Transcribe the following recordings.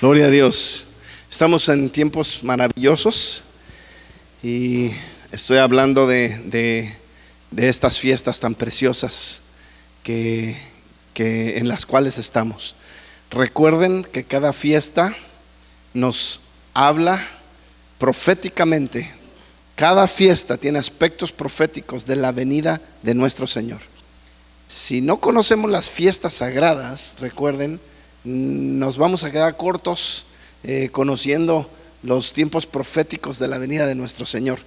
Gloria a Dios. Estamos en tiempos maravillosos y estoy hablando de estas fiestas tan preciosas que en las cuales estamos. Recuerden que cada fiesta nos habla proféticamente. Cada fiesta tiene aspectos proféticos de la venida de nuestro Señor. Si no conocemos las fiestas sagradas, recuerden, nos vamos a quedar cortos conociendo los tiempos proféticos de la venida de nuestro Señor.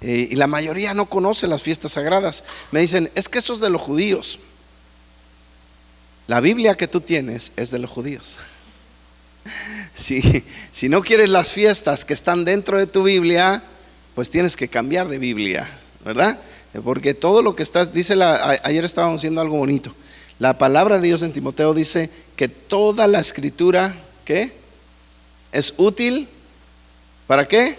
Y la mayoría no conoce las fiestas sagradas. Me dicen, es que eso es de los judíos. La Biblia que tú tienes es de los judíos. Si no quieres las fiestas que están dentro de tu Biblia, pues tienes que cambiar de Biblia, ¿verdad? Porque todo lo que estás, ayer estábamos haciendo algo bonito. La palabra de Dios en Timoteo dice que toda la escritura, ¿qué? Es útil, ¿para qué?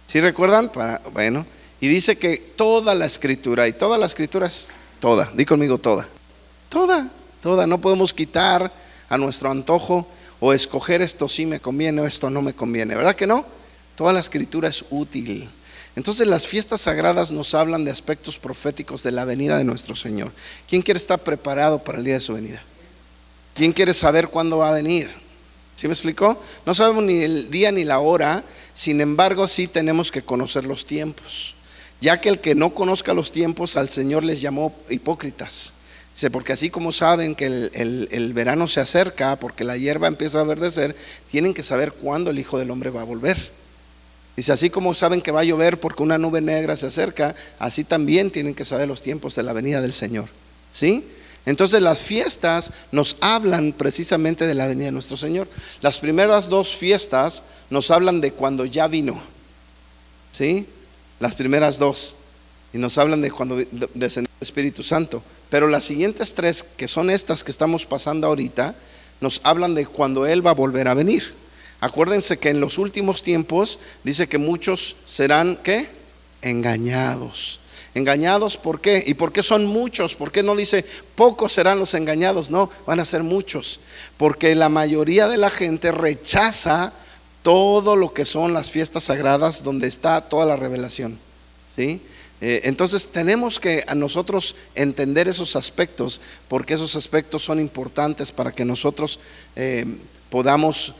¿Sí recuerdan? Bueno, y dice que toda la escritura, y toda la escritura es toda, di conmigo toda, no podemos quitar a nuestro antojo o escoger esto sí me conviene o esto no me conviene, ¿verdad que no? Toda la escritura es útil. Entonces las fiestas sagradas nos hablan de aspectos proféticos de la venida de nuestro Señor. ¿Quién quiere estar preparado para el día de su venida? ¿Quién quiere saber cuándo va a venir? ¿Sí me explicó? No sabemos ni el día ni la hora, sin embargo sí tenemos que conocer los tiempos, ya que el que no conozca los tiempos al Señor les llamó hipócritas. Dice, porque así como saben que el verano se acerca, porque la hierba empieza a verdecer, tienen que saber cuándo el Hijo del Hombre va a volver. Dice, así como saben que va a llover porque una nube negra se acerca, así también tienen que saber los tiempos de la venida del Señor. ¿Sí? Entonces las fiestas nos hablan precisamente de la venida de nuestro Señor. Las primeras dos fiestas nos hablan de cuando ya vino. ¿Sí? Las primeras dos. Y nos hablan de cuando descendió el Espíritu Santo. Pero las siguientes tres, que son estas que estamos pasando ahorita, nos hablan de cuando Él va a volver a venir. Acuérdense que en los últimos tiempos dice que muchos serán, ¿qué? Engañados. ¿Engañados por qué? ¿Y por qué son muchos? ¿Por qué no dice pocos serán los engañados? No, van a ser muchos. Porque la mayoría de la gente rechaza todo lo que son las fiestas sagradas donde está toda la revelación. ¿Sí? Entonces tenemos que a nosotros entender esos aspectos, porque esos aspectos son importantes para que nosotros podamos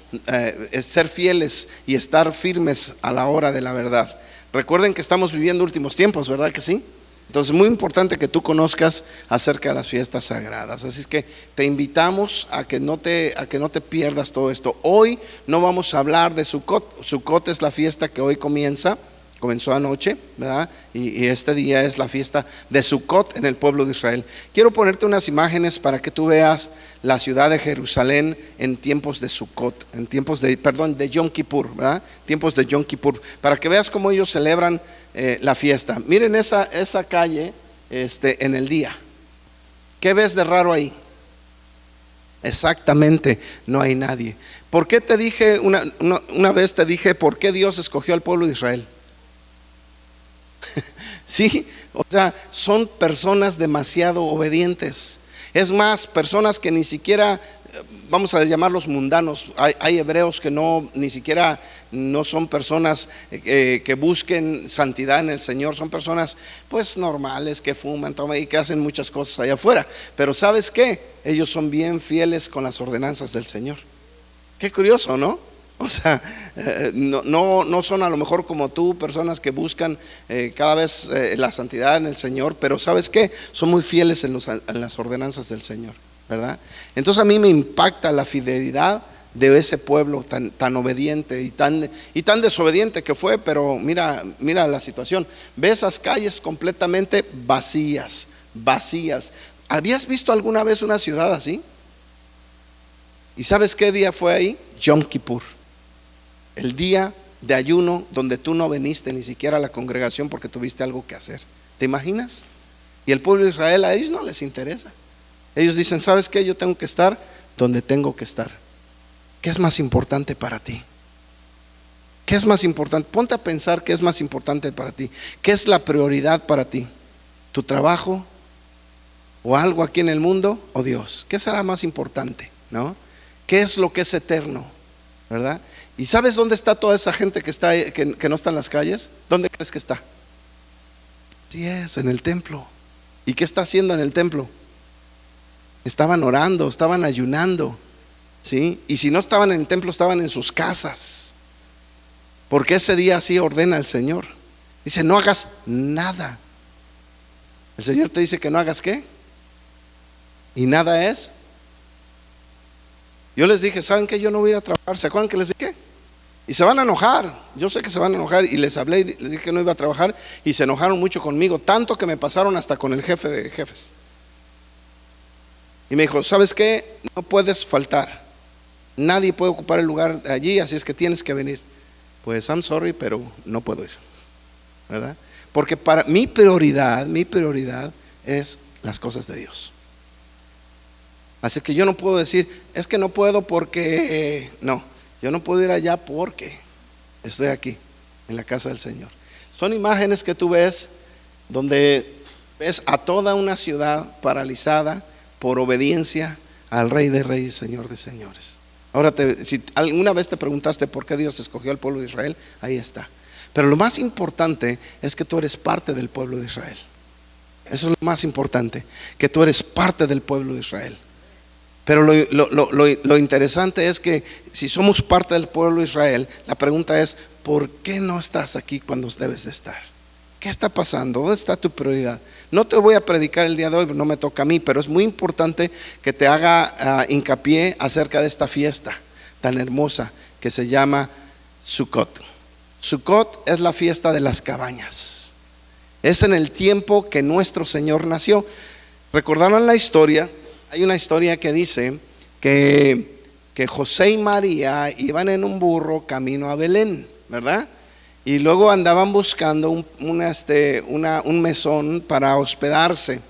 ser fieles y estar firmes a la hora de la verdad. Recuerden que estamos viviendo últimos tiempos, ¿verdad que sí? Entonces es muy importante que tú conozcas acerca de las fiestas sagradas. Así es que te invitamos a que no te pierdas todo esto. Hoy no vamos a hablar de Sukkot. Sukkot es la fiesta que hoy comenzó anoche, ¿verdad? Y este día es la fiesta de Sukkot en el pueblo de Israel. Quiero ponerte unas imágenes para que tú veas la ciudad de Jerusalén en tiempos de Sukkot, en tiempos de Yom Kippur, ¿verdad? Tiempos de Yom Kippur, para que veas cómo ellos celebran la fiesta. Miren esa calle en el día. ¿Qué ves de raro ahí? Exactamente, no hay nadie. ¿Por qué te dije una vez te dije por qué Dios escogió al pueblo de Israel? Sí, o sea, son personas demasiado obedientes. Es más, personas que ni siquiera, vamos a llamarlos mundanos. Hay hebreos que ni siquiera son personas que busquen santidad en el Señor. Son personas pues normales que fuman, toman y que hacen muchas cosas allá afuera. Pero ¿sabes qué? Ellos son bien fieles con las ordenanzas del Señor. Qué curioso, ¿no? O sea, no son a lo mejor como tú, personas que buscan cada vez la santidad en el Señor, pero ¿sabes qué? Son muy fieles en las ordenanzas del Señor, ¿verdad? Entonces a mí me impacta la fidelidad de ese pueblo tan obediente y tan desobediente que fue. Pero mira la situación. Ve esas calles completamente vacías. ¿Habías visto alguna vez una ciudad así? ¿Y sabes qué día fue ahí? Yom Kippur. El día de ayuno donde tú no viniste ni siquiera a la congregación porque tuviste algo que hacer. ¿Te imaginas? Y el pueblo de Israel, a ellos no les interesa. Ellos dicen, ¿sabes qué? Yo tengo que estar donde tengo que estar. ¿Qué es más importante para ti? ¿Qué es más importante? Ponte a pensar qué es más importante para ti. ¿Qué es la prioridad para ti? ¿Tu trabajo? ¿O algo aquí en el mundo? ¿O Dios? ¿Qué será más importante? ¿No? ¿Qué es lo que es eterno? ¿verdad? ¿Y sabes dónde está toda esa gente que está que no está en las calles? ¿Dónde crees que está? Sí, es en el templo. ¿Y qué está haciendo en el templo? Estaban orando, estaban ayunando, ¿sí? Y si no estaban en el templo, estaban en sus casas, porque ese día así ordena el Señor. Dice: no hagas nada. El Señor te dice que no hagas ¿qué? Y nada es. Yo les dije: ¿saben qué? Yo no voy a ir a trabajar. ¿Se acuerdan que les dije? Y se van a enojar. Yo sé que se van a enojar. Y les hablé y les dije que no iba a trabajar. Y se enojaron mucho conmigo, tanto que me pasaron hasta con el jefe de jefes. Y me dijo: ¿sabes qué? No puedes faltar. Nadie puede ocupar el lugar allí, así es que tienes que venir. Pues I'm sorry, pero no puedo ir, ¿verdad? Porque para mi prioridad es las cosas de Dios. Así que yo no puedo decir: es que no puedo porque no, yo no puedo ir allá porque estoy aquí en la casa del Señor. Son imágenes que tú ves donde ves a toda una ciudad paralizada por obediencia al Rey de Reyes, Señor de Señores. Ahora, si alguna vez te preguntaste por qué Dios escogió al pueblo de Israel, ahí está. Pero lo más importante es que tú eres parte del pueblo de Israel. Eso es lo más importante, que tú eres parte del pueblo de Israel. Pero lo interesante es que si somos parte del pueblo de Israel, la pregunta es: ¿por qué no estás aquí cuando debes de estar? ¿Qué está pasando? ¿Dónde está tu prioridad? No te voy a predicar el día de hoy, no me toca a mí, pero es muy importante que te haga hincapié acerca de esta fiesta tan hermosa que se llama Sukkot. Sukkot es la fiesta de las cabañas. Es en el tiempo que nuestro Señor nació. ¿Recordarán la historia? Hay una historia que dice que José y María iban en un burro camino a Belén, ¿verdad? Y luego andaban buscando un mesón para hospedarse.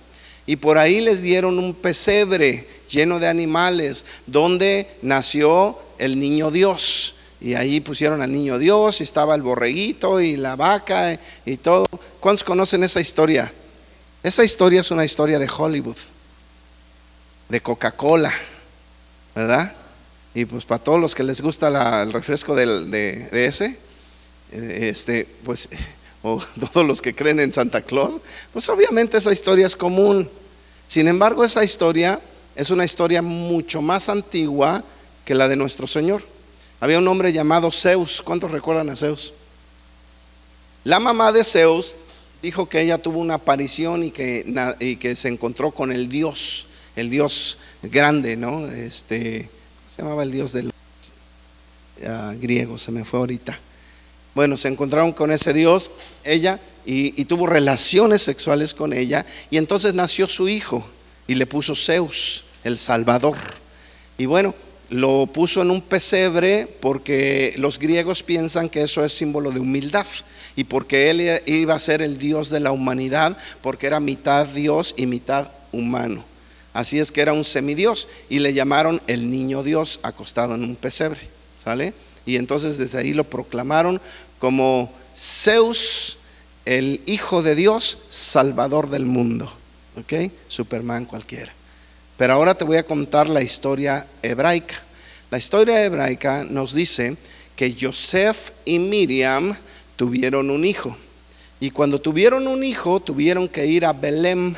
Y por ahí les dieron un pesebre lleno de animales donde nació el niño Dios. Y ahí pusieron al niño Dios, y estaba el borreguito y la vaca y todo. ¿Cuántos conocen esa historia? Esa historia es una historia de Hollywood, de Coca-Cola, ¿verdad? Y pues para todos los que les gusta el refresco de ese, pues, o todos los que creen en Santa Claus, pues obviamente esa historia es común. Sin embargo, esa historia es una historia mucho más antigua que la de nuestro Señor. Había un hombre llamado Zeus. ¿Cuántos recuerdan a Zeus? La mamá de Zeus dijo que ella tuvo una aparición y que se encontró con el Dios grande, ¿no? ¿Cómo se llamaba el Dios de los griegos? Se me fue ahorita. Bueno, se encontraron con ese Dios, ella, y tuvo relaciones sexuales con ella, y entonces nació su hijo y le puso Zeus, el Salvador. Y bueno, lo puso en un pesebre porque los griegos piensan que eso es símbolo de humildad, y porque él iba a ser el Dios de la humanidad, porque era mitad Dios y mitad humano. Así es que era un semidios, y le llamaron el niño Dios acostado en un pesebre, ¿sale? Y entonces desde ahí lo proclamaron como Zeus, el hijo de Dios, salvador del mundo. ¿Ok? Superman cualquiera. Pero ahora te voy a contar la historia hebraica. La historia hebraica nos dice que Yosef y Miriam tuvieron un hijo. Y cuando tuvieron un hijo, tuvieron que ir a Belén.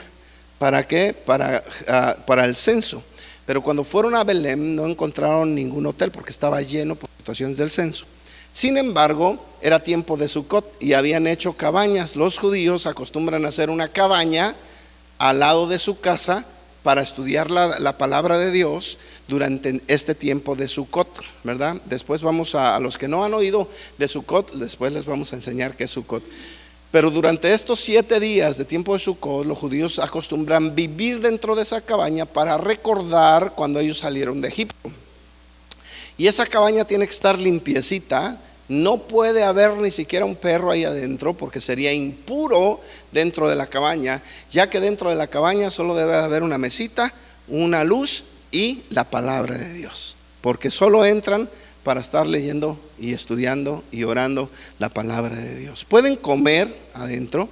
¿Para qué? Para el censo. Pero cuando fueron a Belén no encontraron ningún hotel porque estaba lleno por situaciones del censo. Sin embargo, era tiempo de Sukkot y habían hecho cabañas. Los judíos acostumbran a hacer una cabaña al lado de su casa para estudiar la palabra de Dios durante este tiempo de Sukkot, ¿verdad? Después vamos a los que no han oído de Sukkot, después les vamos a enseñar qué es Sukkot. Pero durante estos 7 días de tiempo de Sukkot, los judíos acostumbran vivir dentro de esa cabaña para recordar cuando ellos salieron de Egipto. Y esa cabaña tiene que estar limpiecita. No puede haber ni siquiera un perro ahí adentro, porque sería impuro dentro de la cabaña, ya que dentro de la cabaña solo debe haber una mesita, una luz y la palabra de Dios, porque solo entran para estar leyendo y estudiando y orando la palabra de Dios. Pueden comer adentro,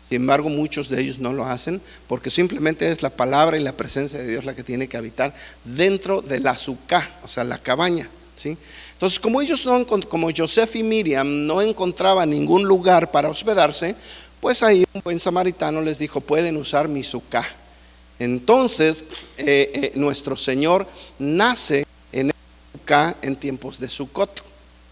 sin embargo muchos de ellos no lo hacen, porque simplemente es la palabra y la presencia de Dios la que tiene que habitar dentro de la sukkah, o sea la cabaña, ¿sí? Entonces, como Joseph y Miriam no encontraban ningún lugar para hospedarse, pues ahí un buen samaritano les dijo: pueden usar mi sucá. Entonces nuestro Señor nace en el sucá en tiempos de Sucot.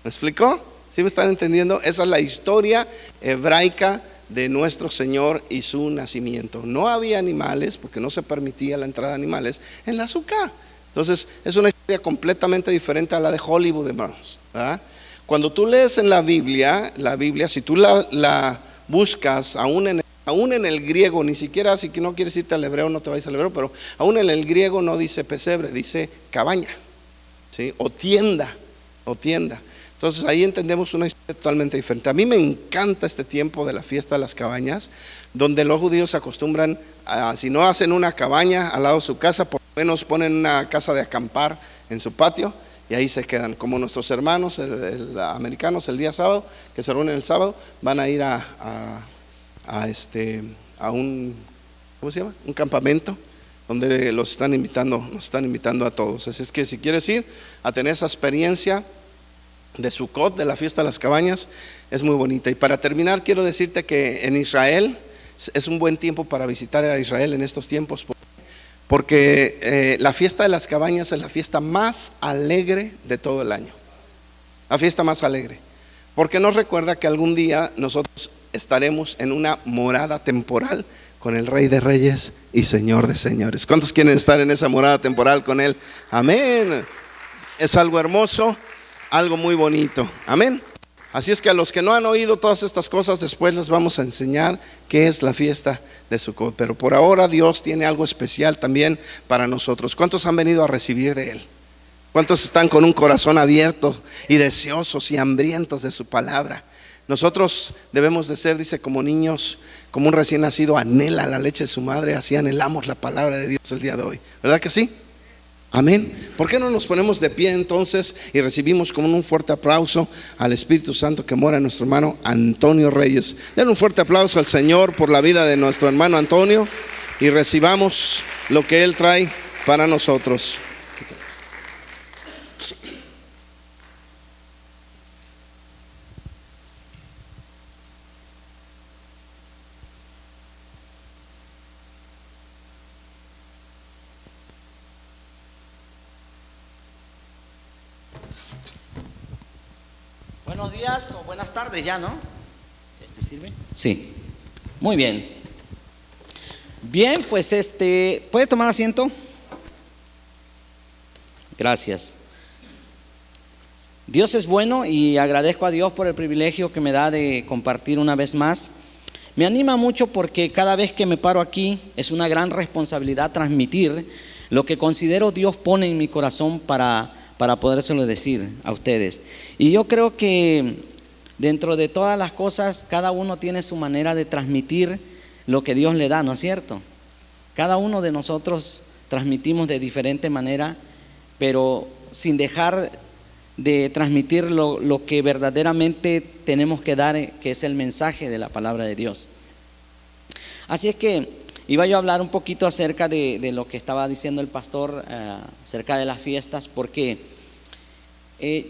¿Me explicó? ¿Sí me están entendiendo? Esa es la historia hebraica de nuestro Señor y su nacimiento. No había animales, porque no se permitía la entrada de animales en la sucá. Entonces es una historia completamente diferente a la de Hollywood, hermanos, ¿verdad? Cuando tú lees en la Biblia, si tú la buscas aún en el griego, ni siquiera, si no quieres irte al hebreo, no te vayas al hebreo, pero aún en el griego no dice pesebre, dice cabaña, ¿sí? O tienda. Entonces ahí entendemos una historia totalmente diferente. A mí me encanta este tiempo de la fiesta de las cabañas, donde los judíos se acostumbran si no hacen una cabaña al lado de su casa, por lo menos ponen una casa de acampar en su patio y ahí se quedan. Como nuestros hermanos americanos, el día sábado, que se reúnen el sábado, van a ir a un, ¿cómo se llama? Un campamento donde nos están invitando a todos. Así es que si quieres ir a tener esa experiencia de Sucot, de la fiesta de las cabañas, es muy bonita. Y para terminar, quiero decirte que en Israel es un buen tiempo para visitar a Israel en estos tiempos, porque la fiesta de las cabañas es la fiesta más alegre de todo el año. La fiesta más alegre, porque nos recuerda que algún día nosotros estaremos en una morada temporal con el Rey de Reyes y Señor de Señores. ¿Cuántos quieren estar en esa morada temporal con Él? Amén. Es algo hermoso, algo muy bonito. Amén. Así es que a los que no han oído todas estas cosas, después les vamos a enseñar qué es la fiesta de Sucot. Pero por ahora Dios tiene algo especial también para nosotros. ¿Cuántos han venido a recibir de Él? ¿Cuántos están con un corazón abierto y deseosos y hambrientos de su palabra? Nosotros debemos de ser, dice, como niños, como un recién nacido anhela la leche de su madre, así anhelamos la palabra de Dios el día de hoy. ¿Verdad que sí? Amén. ¿Por qué no nos ponemos de pie entonces y recibimos con un fuerte aplauso al Espíritu Santo que mora en nuestro hermano Antonio Reyes? Denle un fuerte aplauso al Señor por la vida de nuestro hermano Antonio y recibamos lo que Él trae para nosotros. Buenos días o buenas tardes ya, ¿no? ¿Este sirve? Sí. Muy bien. Bien, pues ¿puede tomar asiento? Gracias. Dios es bueno y agradezco a Dios por el privilegio que me da de compartir una vez más. Me anima mucho porque cada vez que me paro aquí es una gran responsabilidad transmitir lo que considero Dios pone en mi corazón para podérselo decir a ustedes. Y yo creo que dentro de todas las cosas, cada uno tiene su manera de transmitir lo que Dios le da, ¿no es cierto? Cada uno de nosotros transmitimos de diferente manera, pero sin dejar de transmitir lo que verdaderamente tenemos que dar, que es el mensaje de la palabra de Dios. Así es que iba yo a hablar un poquito acerca de lo que estaba diciendo el pastor acerca de las fiestas, porque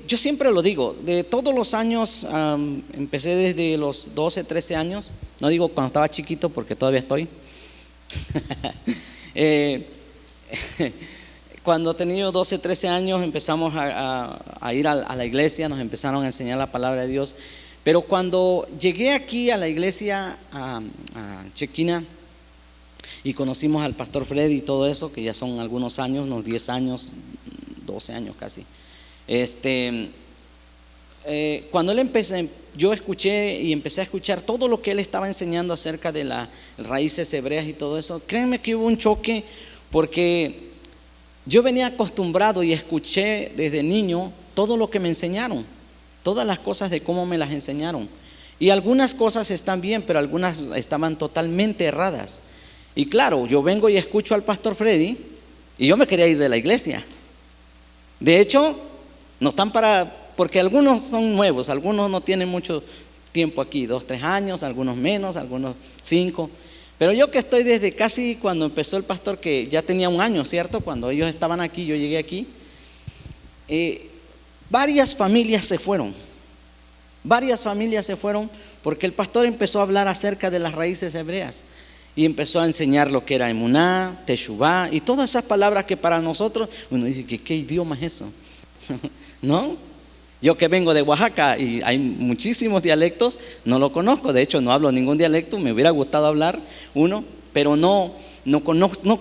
yo siempre lo digo, de todos los años, empecé desde los 12, 13 años, no digo cuando estaba chiquito porque todavía estoy. Cuando tenía 12, 13 años empezamos a ir a la iglesia, nos empezaron a enseñar la palabra de Dios. Pero cuando llegué aquí a la iglesia, a Chequina, y conocimos al pastor Freddy y todo eso, que ya son algunos años, unos 10 años, 12 años casi. Cuando él yo escuché y empecé a escuchar todo lo que él estaba enseñando acerca de las raíces hebreas y todo eso. Créanme que hubo un choque, porque yo venía acostumbrado y escuché desde niño todo lo que me enseñaron, todas las cosas de cómo me las enseñaron. Y algunas cosas están bien, pero algunas estaban totalmente erradas. Y claro, yo vengo y escucho al pastor Freddy y yo me quería ir de la iglesia. De hecho, no están porque algunos son nuevos, algunos no tienen mucho tiempo aquí, 2, 3 años, algunos menos, algunos 5. Pero yo que estoy desde casi cuando empezó el pastor, que ya tenía un año, ¿cierto? Cuando ellos estaban aquí, yo llegué aquí. varias familias se fueron. Varias familias se fueron porque el pastor empezó a hablar acerca de las raíces hebreas y empezó a enseñar lo que era emuná, teshuvá y todas esas palabras que para nosotros uno dice que qué idioma es eso. ¿No? Yo que vengo de Oaxaca y hay muchísimos dialectos, no lo conozco, de hecho no hablo ningún dialecto, me hubiera gustado hablar uno, pero no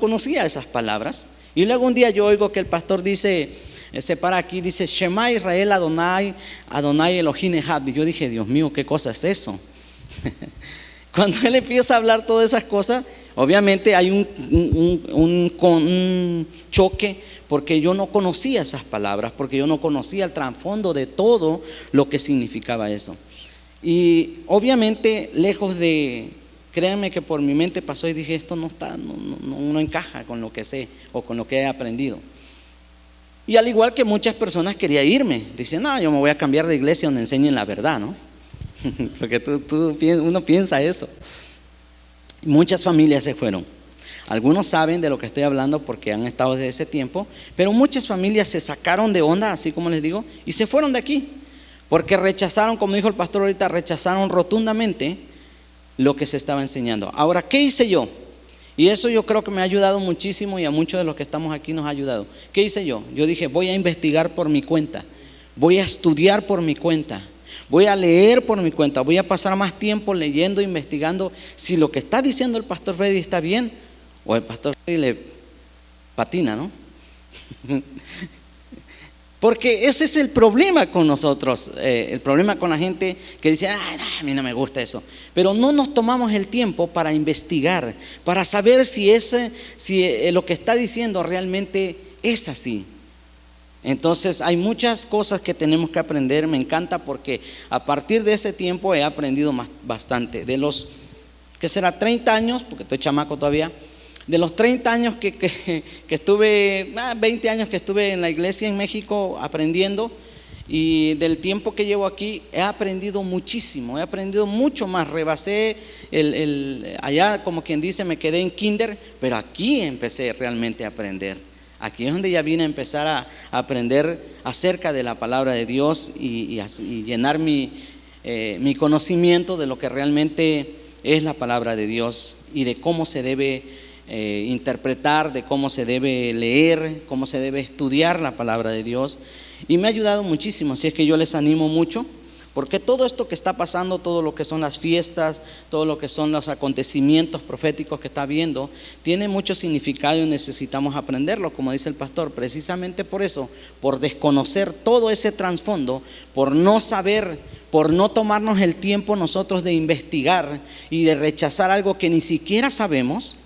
conocía esas palabras. Y luego un día yo oigo que el pastor dice, se para aquí, dice Shema Israel Adonai, Adonai Elohim Echad. Y yo dije, Dios mío, ¿qué cosa es eso? Cuando él empieza a hablar todas esas cosas, obviamente hay un choque, porque yo no conocía esas palabras, porque yo no conocía el trasfondo de todo lo que significaba eso. Y obviamente lejos de, créanme que por mi mente pasó y dije, esto no encaja con lo que sé o con lo que he aprendido. Y al igual que muchas personas quería irme, dicen, no, yo me voy a cambiar de iglesia donde enseñen la verdad, ¿no? Porque uno piensa eso. Muchas familias se fueron. Algunos saben de lo que estoy hablando porque han estado desde ese tiempo, pero muchas familias se sacaron de onda, así como les digo, y se fueron de aquí, porque rechazaron, como dijo el pastor ahorita, rechazaron rotundamente lo que se estaba enseñando. Ahora, ¿qué hice yo? Y eso yo creo que me ha ayudado muchísimo y a muchos de los que estamos aquí nos ha ayudado. ¿Qué hice yo? Yo dije, voy a investigar por mi cuenta, voy a estudiar por mi cuenta, voy a leer por mi cuenta, voy a pasar más tiempo leyendo, investigando si lo que está diciendo el pastor Freddy está bien o el pastor Freddy le patina, ¿no? Porque ese es el problema con nosotros, el problema con la gente que dice, ay, no, a mí no me gusta eso. Pero no nos tomamos el tiempo para investigar, para saber si lo que está diciendo realmente es así. Entonces hay muchas cosas que tenemos que aprender. Me encanta porque a partir de ese tiempo he aprendido bastante. De los, ¿qué será? 30 años, porque estoy chamaco todavía. De los 30 años que estuve, 20 años que estuve en la iglesia en México aprendiendo, y del tiempo que llevo aquí he aprendido muchísimo, he aprendido mucho más. Rebasé allá, como quien dice, me quedé en kinder, pero aquí empecé realmente a aprender. Aquí es donde ya vine a empezar a aprender acerca de la palabra de Dios y llenar mi conocimiento de lo que realmente es la palabra de Dios y de cómo se debe interpretar, de cómo se debe leer, cómo se debe estudiar la palabra de Dios. Y me ha ayudado muchísimo, así es que yo les animo mucho, porque todo esto que está pasando, todo lo que son las fiestas, todo lo que son los acontecimientos proféticos que está viendo, tiene mucho significado y necesitamos aprenderlo, como dice el pastor. Precisamente por eso, por desconocer todo ese trasfondo, por no saber, por no tomarnos el tiempo nosotros de investigar y de rechazar algo que ni siquiera sabemos,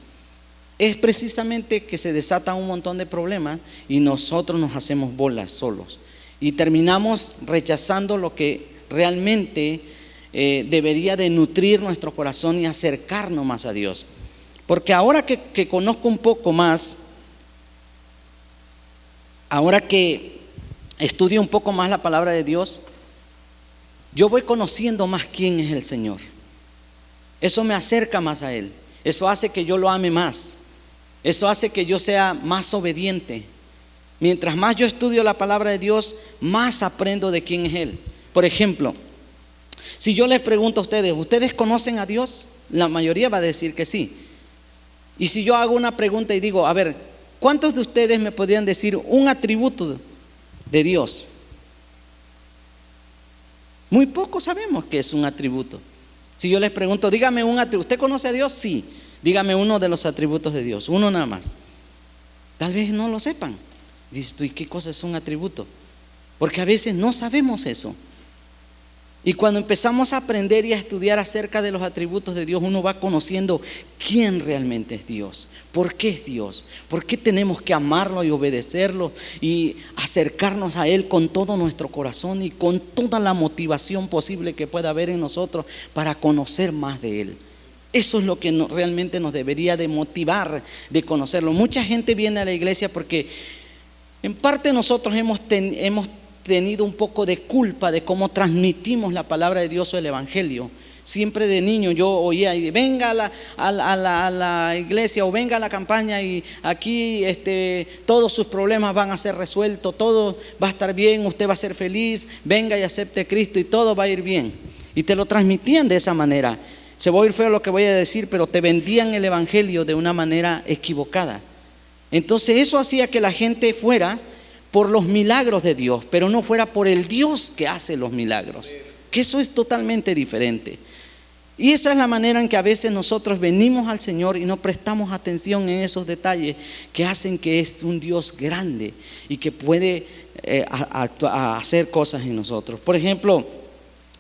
es precisamente que se desatan un montón de problemas y nosotros nos hacemos bolas solos y terminamos rechazando lo que realmente debería de nutrir nuestro corazón y acercarnos más a Dios. Porque ahora que conozco un poco más, ahora que estudio un poco más la palabra de Dios, yo voy conociendo más quién es el Señor. Eso me acerca más a Él, eso hace que yo lo ame más, eso hace que yo sea más obediente. Mientras más yo estudio la palabra de Dios, más aprendo de quién es Él. Por ejemplo, si yo les pregunto a ustedes, ¿ustedes conocen a Dios? La mayoría va a decir que sí. Y si yo hago una pregunta y digo, a ver, ¿cuántos de ustedes me podrían decir un atributo de Dios? Muy pocos sabemos qué es un atributo. Si yo les pregunto, dígame un atributo, ¿usted conoce a Dios? Sí. Dígame uno de los atributos de Dios, uno nada más. Tal vez no lo sepan. Dices tú, ¿y qué cosa es un atributo? Porque a veces no sabemos eso. Y cuando empezamos a aprender y a estudiar acerca de los atributos de Dios, uno va conociendo quién realmente es Dios, por qué es Dios, por qué tenemos que amarlo y obedecerlo y acercarnos a Él con todo nuestro corazón y con toda la motivación posible que pueda haber en nosotros para conocer más de Él. Eso es lo que realmente nos debería de motivar de conocerlo. Mucha gente viene a la iglesia porque en parte nosotros hemos tenido un poco de culpa de cómo transmitimos la palabra de Dios o el evangelio. Siempre de niño yo oía, y venga a la iglesia o venga a la campaña y aquí todos sus problemas van a ser resueltos, todo va a estar bien, usted va a ser feliz, venga y acepte a Cristo y todo va a ir bien. Y te lo transmitían de esa manera. Se va a oír feo lo que voy a decir, pero te vendían el evangelio de una manera equivocada. Entonces eso hacía que la gente fuera por los milagros de Dios, pero no fuera por el Dios que hace los milagros, que eso es totalmente diferente. Y esa es la manera en que a veces nosotros venimos al Señor y no prestamos atención en esos detalles que hacen que es un Dios grande y que puede hacer cosas en nosotros. Por ejemplo,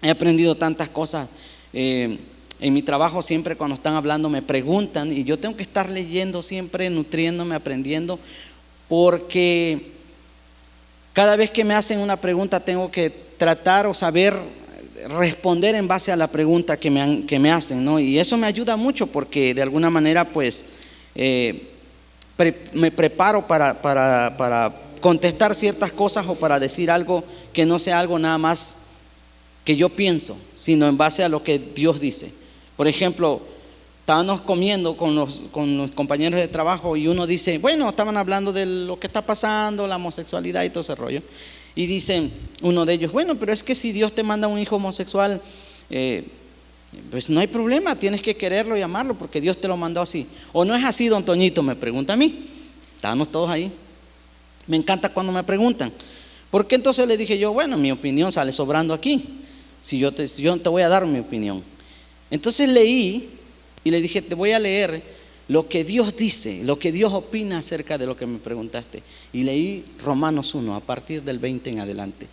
he aprendido tantas cosas. En mi trabajo siempre cuando están hablando me preguntan y yo tengo que estar leyendo siempre, nutriéndome, aprendiendo, porque cada vez que me hacen una pregunta tengo que tratar o saber responder en base a la pregunta que me hacen, ¿no? Y eso me ayuda mucho porque de alguna manera pues me preparo para contestar ciertas cosas o para decir algo que no sea algo nada más que yo pienso, sino en base a lo que Dios dice. Por ejemplo, estábamos comiendo con los compañeros de trabajo y uno dice, bueno, estaban hablando de lo que está pasando, la homosexualidad y todo ese rollo. Y dicen uno de ellos, bueno, pero es que si Dios te manda un hijo homosexual, pues no hay problema, tienes que quererlo y amarlo porque Dios te lo mandó así. ¿O no es así, don Toñito? Me pregunta a mí. Estábamos todos ahí. Me encanta cuando me preguntan. Porque entonces le dije yo, bueno, mi opinión sale sobrando aquí. Si yo te voy a dar mi opinión. Entonces leí y le dije, te voy a leer lo que Dios dice, lo que Dios opina acerca de lo que me preguntaste. Y leí Romanos 1 a partir del 20 en adelante.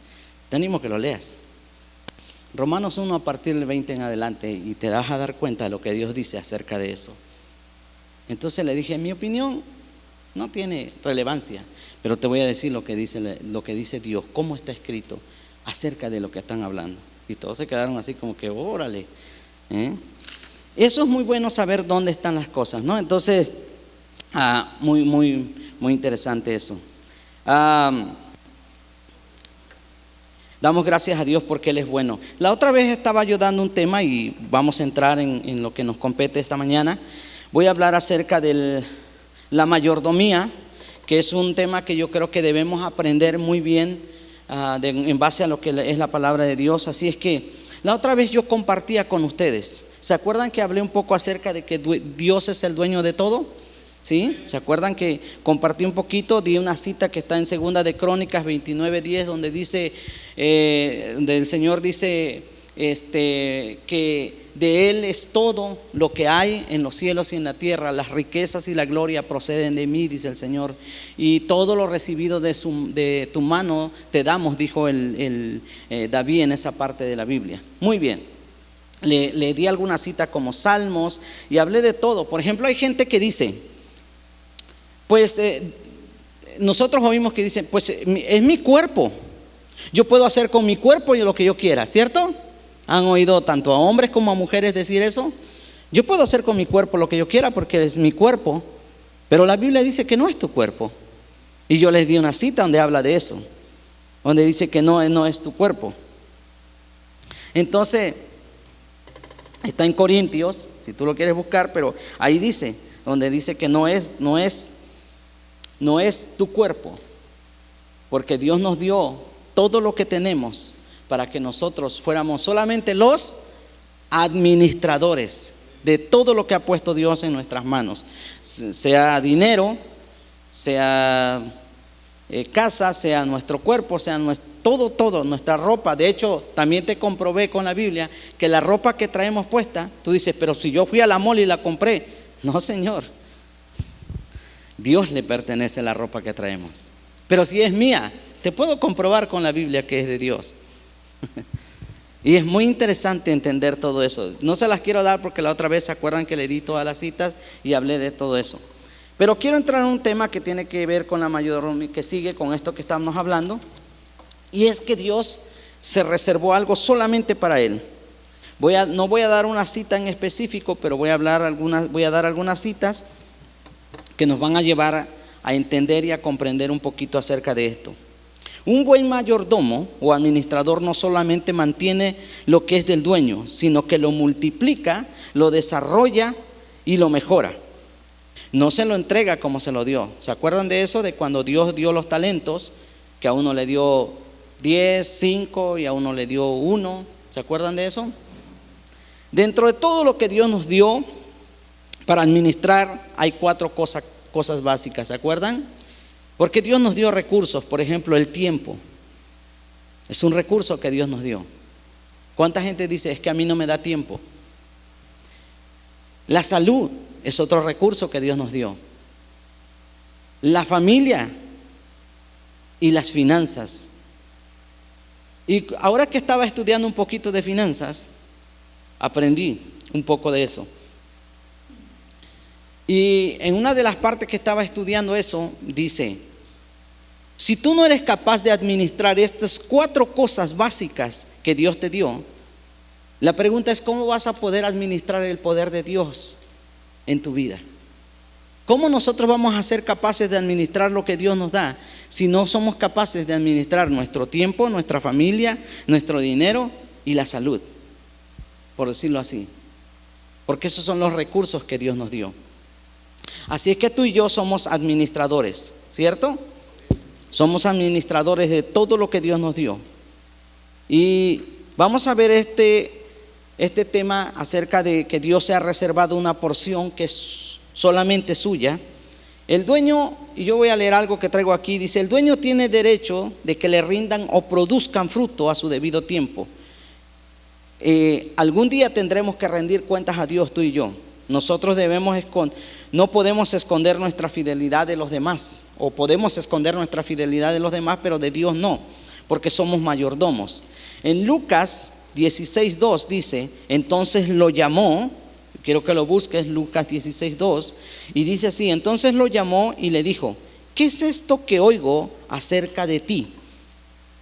Te animo a que lo leas. Romanos 1 a partir del 20 en adelante y te vas a dar cuenta de lo que Dios dice acerca de eso. Entonces le dije, mi opinión no tiene relevancia, pero te voy a decir lo que dice Dios, cómo está escrito acerca de lo que están hablando. Y todos se quedaron así como que, órale. Eso es muy bueno saber dónde están las cosas, ¿no? Entonces, muy, muy, muy interesante eso. Damos gracias a Dios porque Él es bueno. La otra vez estaba yo dando un tema y vamos a entrar en lo que nos compete esta mañana. Voy a hablar acerca de la mayordomía, que es un tema que yo creo que debemos aprender muy bien en base a lo que es la palabra de Dios. Así es que la otra vez yo compartía con ustedes. ¿Se acuerdan que hablé un poco acerca de que Dios es el dueño de todo? ¿Sí? ¿Se acuerdan que compartí un poquito? Di una cita que está en Segunda de Crónicas 29:10, donde dice, donde el Señor dice que de Él es todo lo que hay en los cielos y en la tierra, las riquezas y la gloria proceden de mí, dice el Señor, y todo lo recibido de tu mano te damos, dijo David en esa parte de la Biblia. Muy bien. Le di alguna cita como Salmos y hablé de todo. Por ejemplo, hay gente que dice, pues nosotros oímos que dicen, pues es mi cuerpo, yo puedo hacer con mi cuerpo lo que yo quiera, ¿cierto? ¿Han oído tanto a hombres como a mujeres decir eso? Yo puedo hacer con mi cuerpo lo que yo quiera porque es mi cuerpo, pero la Biblia dice que no es tu cuerpo. Y yo les di una cita donde habla de eso, donde dice que no es tu cuerpo. Entonces, está en Corintios, si tú lo quieres buscar, pero ahí dice, donde dice que no es tu cuerpo, porque Dios nos dio todo lo que tenemos para que nosotros fuéramos solamente los administradores de todo lo que ha puesto Dios en nuestras manos, sea dinero, sea casa, sea nuestro cuerpo, sea todo, nuestra ropa. De hecho, también te comprobé con la Biblia que la ropa que traemos puesta, tú dices, pero si yo fui a la mall y la compré. No, Señor, Dios le pertenece la ropa que traemos. Pero si es mía, te puedo comprobar con la Biblia que es de Dios. Y es muy interesante entender todo eso. No se las quiero dar porque la otra vez se acuerdan que le di todas las citas y hablé de todo eso. Pero quiero entrar en un tema que tiene que ver con la mayordomía, que sigue con esto que estamos hablando. Y es que Dios se reservó algo solamente para Él. No voy a dar una cita en específico, pero voy a dar algunas citas que nos van a llevar a entender y a comprender un poquito acerca de esto. Un buen mayordomo o administrador no solamente mantiene lo que es del dueño, sino que lo multiplica, lo desarrolla y lo mejora. No se lo entrega como se lo dio. ¿Se acuerdan de eso? De cuando Dios dio los talentos, que a uno le dio 10, 5 y a uno le dio 1. ¿Se acuerdan de eso? Dentro de todo lo que Dios nos dio para administrar hay 4 cosas básicas. ¿Se acuerdan? Porque Dios nos dio recursos. Por ejemplo, el tiempo es un recurso que Dios nos dio. ¿Cuánta gente dice, es que a mí no me da tiempo? La salud es otro recurso que Dios nos dio. La familia y las finanzas. Y ahora que estaba estudiando un poquito de finanzas, aprendí un poco de eso. Y en una de las partes que estaba estudiando eso, dice: si tú no eres capaz de administrar estas 4 cosas básicas que Dios te dio, la pregunta es: ¿cómo vas a poder administrar el poder de Dios en tu vida? ¿Cómo nosotros vamos a ser capaces de administrar lo que Dios nos da si no somos capaces de administrar nuestro tiempo, nuestra familia, nuestro dinero y la salud? Por decirlo así. Porque esos son los recursos que Dios nos dio. Así es que tú y yo somos administradores, ¿cierto? Somos administradores de todo lo que Dios nos dio. Y vamos a ver este tema acerca de que Dios se ha reservado una porción que es solamente suya. El dueño, y yo voy a leer algo que traigo aquí, dice: el dueño tiene derecho de que le rindan o produzcan fruto a su debido tiempo. Algún día tendremos que rendir cuentas a Dios, tú y yo. Nosotros no podemos esconder nuestra fidelidad de los demás, o podemos esconder nuestra fidelidad de los demás, pero de Dios no, porque somos mayordomos. En Lucas 16:2 dice: entonces lo llamó, quiero que lo busques, Lucas 16:2, y dice así: entonces lo llamó y le dijo: ¿qué es esto que oigo acerca de ti?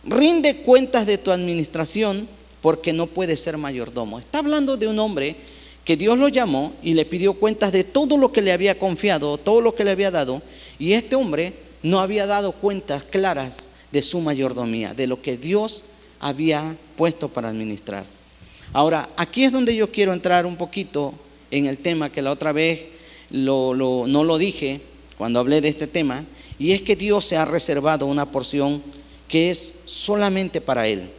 Rinde cuentas de tu administración, porque no puedes ser mayordomo. Está hablando de un hombre que Dios lo llamó y le pidió cuentas de todo lo que le había confiado, todo lo que le había dado, y este hombre no había dado cuentas claras de su mayordomía, de lo que Dios había puesto para administrar. Ahora, aquí es donde yo quiero entrar un poquito en el tema que la otra vez no lo dije cuando hablé de este tema, y es que Dios se ha reservado una porción que es solamente para Él.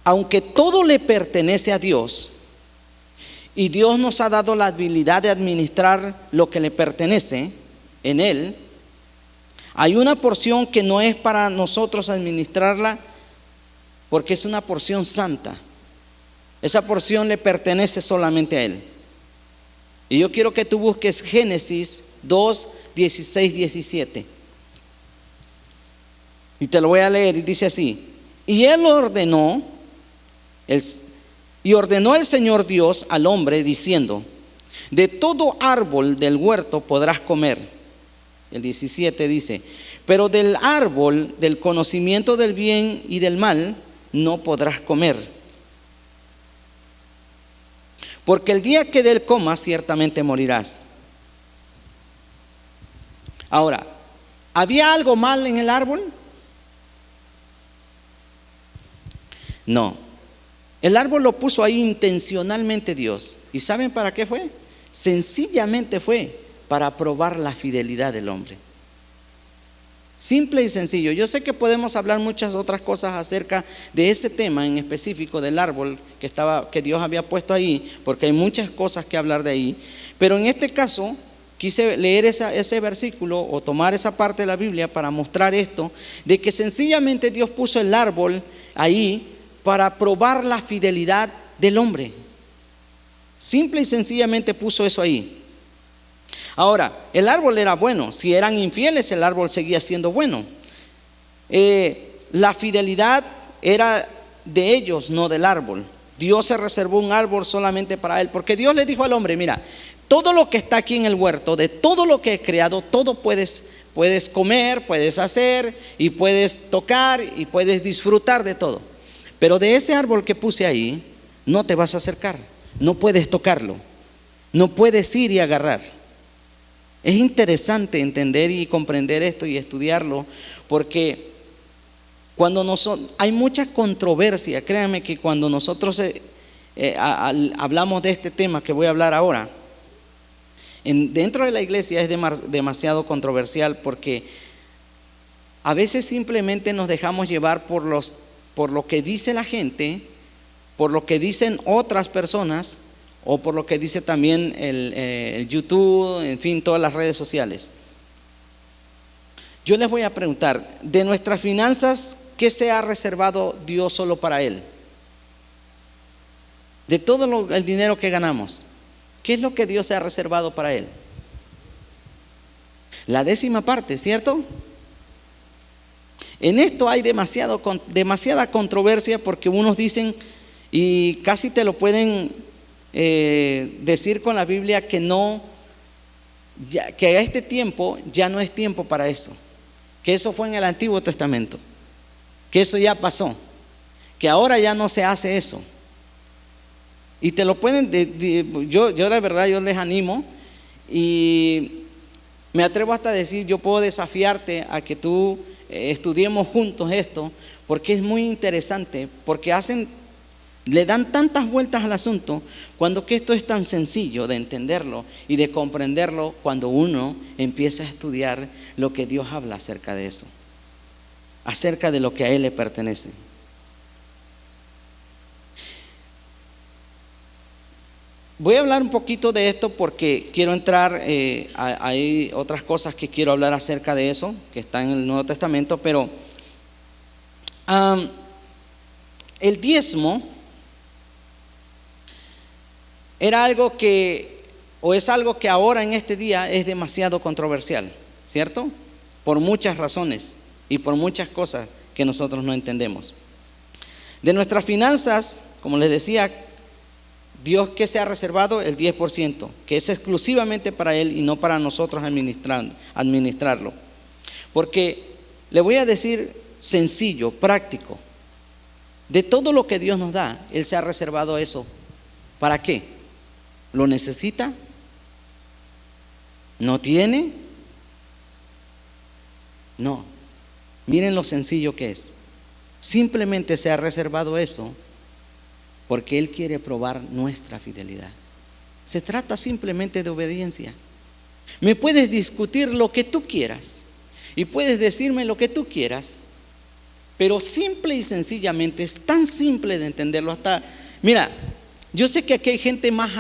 Aunque todo le pertenece a Dios, y Dios nos ha dado la habilidad de administrar lo que le pertenece en Él, hay una porción que no es para nosotros administrarla, porque es una porción santa. Esa porción le pertenece solamente a Él. Y yo quiero que tú busques Génesis 2, 16, 17. Y te lo voy a leer, y dice así: y Él ordenó el Señor Dios al hombre diciendo: de todo árbol del huerto podrás comer. El 17 dice: pero del árbol del conocimiento del bien y del mal no podrás comer, porque el día que de él comas ciertamente morirás. Ahora, ¿había algo mal en el árbol? No. El árbol lo puso ahí intencionalmente Dios. ¿Y saben para qué fue? Sencillamente fue para probar la fidelidad del hombre. Simple y sencillo. Yo sé que podemos hablar muchas otras cosas acerca de ese tema en específico del árbol que Dios había puesto ahí, porque hay muchas cosas que hablar de ahí. Pero en este caso quise leer ese versículo o tomar esa parte de la Biblia para mostrar esto, de que sencillamente Dios puso el árbol ahí para probar la fidelidad del hombre. Simple y sencillamente puso eso ahí. Ahora, el árbol era bueno. Si eran infieles, el árbol seguía siendo bueno. La fidelidad era de ellos, no del árbol. Dios se reservó un árbol solamente para él, porque Dios le dijo al hombre: mira, todo lo que está aquí en el huerto, de todo lo que he creado, todo puedes comer, puedes hacer, y puedes tocar, y puedes disfrutar de todo. Pero de ese árbol que puse ahí, no te vas a acercar, no puedes tocarlo, no puedes ir y agarrar. Es interesante entender y comprender esto y estudiarlo, porque hay mucha controversia. Créanme que cuando nosotros hablamos de este tema que voy a hablar ahora, dentro de la iglesia es demasiado controversial, porque a veces simplemente nos dejamos llevar por lo que dice la gente, por lo que dicen otras personas, o por lo que dice también el YouTube, en fin, todas las redes sociales. Yo les voy a preguntar, de nuestras finanzas, ¿qué se ha reservado Dios solo para Él? De todo el dinero que ganamos, ¿qué es lo que Dios se ha reservado para Él? La 10ª parte, ¿cierto? En esto hay demasiada controversia, porque unos dicen, y casi te lo pueden decir con la Biblia, que a este tiempo ya no es tiempo para eso, que eso fue en el Antiguo Testamento, que eso ya pasó, que ahora ya no se hace eso. Y te lo pueden, yo la verdad, yo les animo, y me atrevo hasta a decir, yo puedo desafiarte a que tú estudiemos juntos esto, porque es muy interesante, porque le dan tantas vueltas al asunto, cuando que esto es tan sencillo de entenderlo y de comprenderlo cuando uno empieza a estudiar lo que Dios habla acerca de eso, acerca de lo que a Él le pertenece. Voy a hablar un poquito de esto porque quiero entrar, hay otras cosas que quiero hablar acerca de eso, que está en el Nuevo Testamento, pero el diezmo era algo es algo que ahora en este día es demasiado controversial, ¿cierto? Por muchas razones y por muchas cosas que nosotros no entendemos. De nuestras finanzas, como les decía, Dios, ¿qué se ha reservado? El 10%, que es exclusivamente para Él y no para nosotros administrarlo. Porque le voy a decir sencillo, práctico, de todo lo que Dios nos da, Él se ha reservado eso. ¿Para qué? ¿Lo necesita? ¿No tiene? No. Miren lo sencillo que es. Simplemente se ha reservado eso porque Él quiere probar nuestra fidelidad. Se trata simplemente de obediencia. Me puedes discutir lo que tú quieras y puedes decirme lo que tú quieras, pero simple y sencillamente es tan simple de entenderlo. Mira, yo sé que aquí hay gente más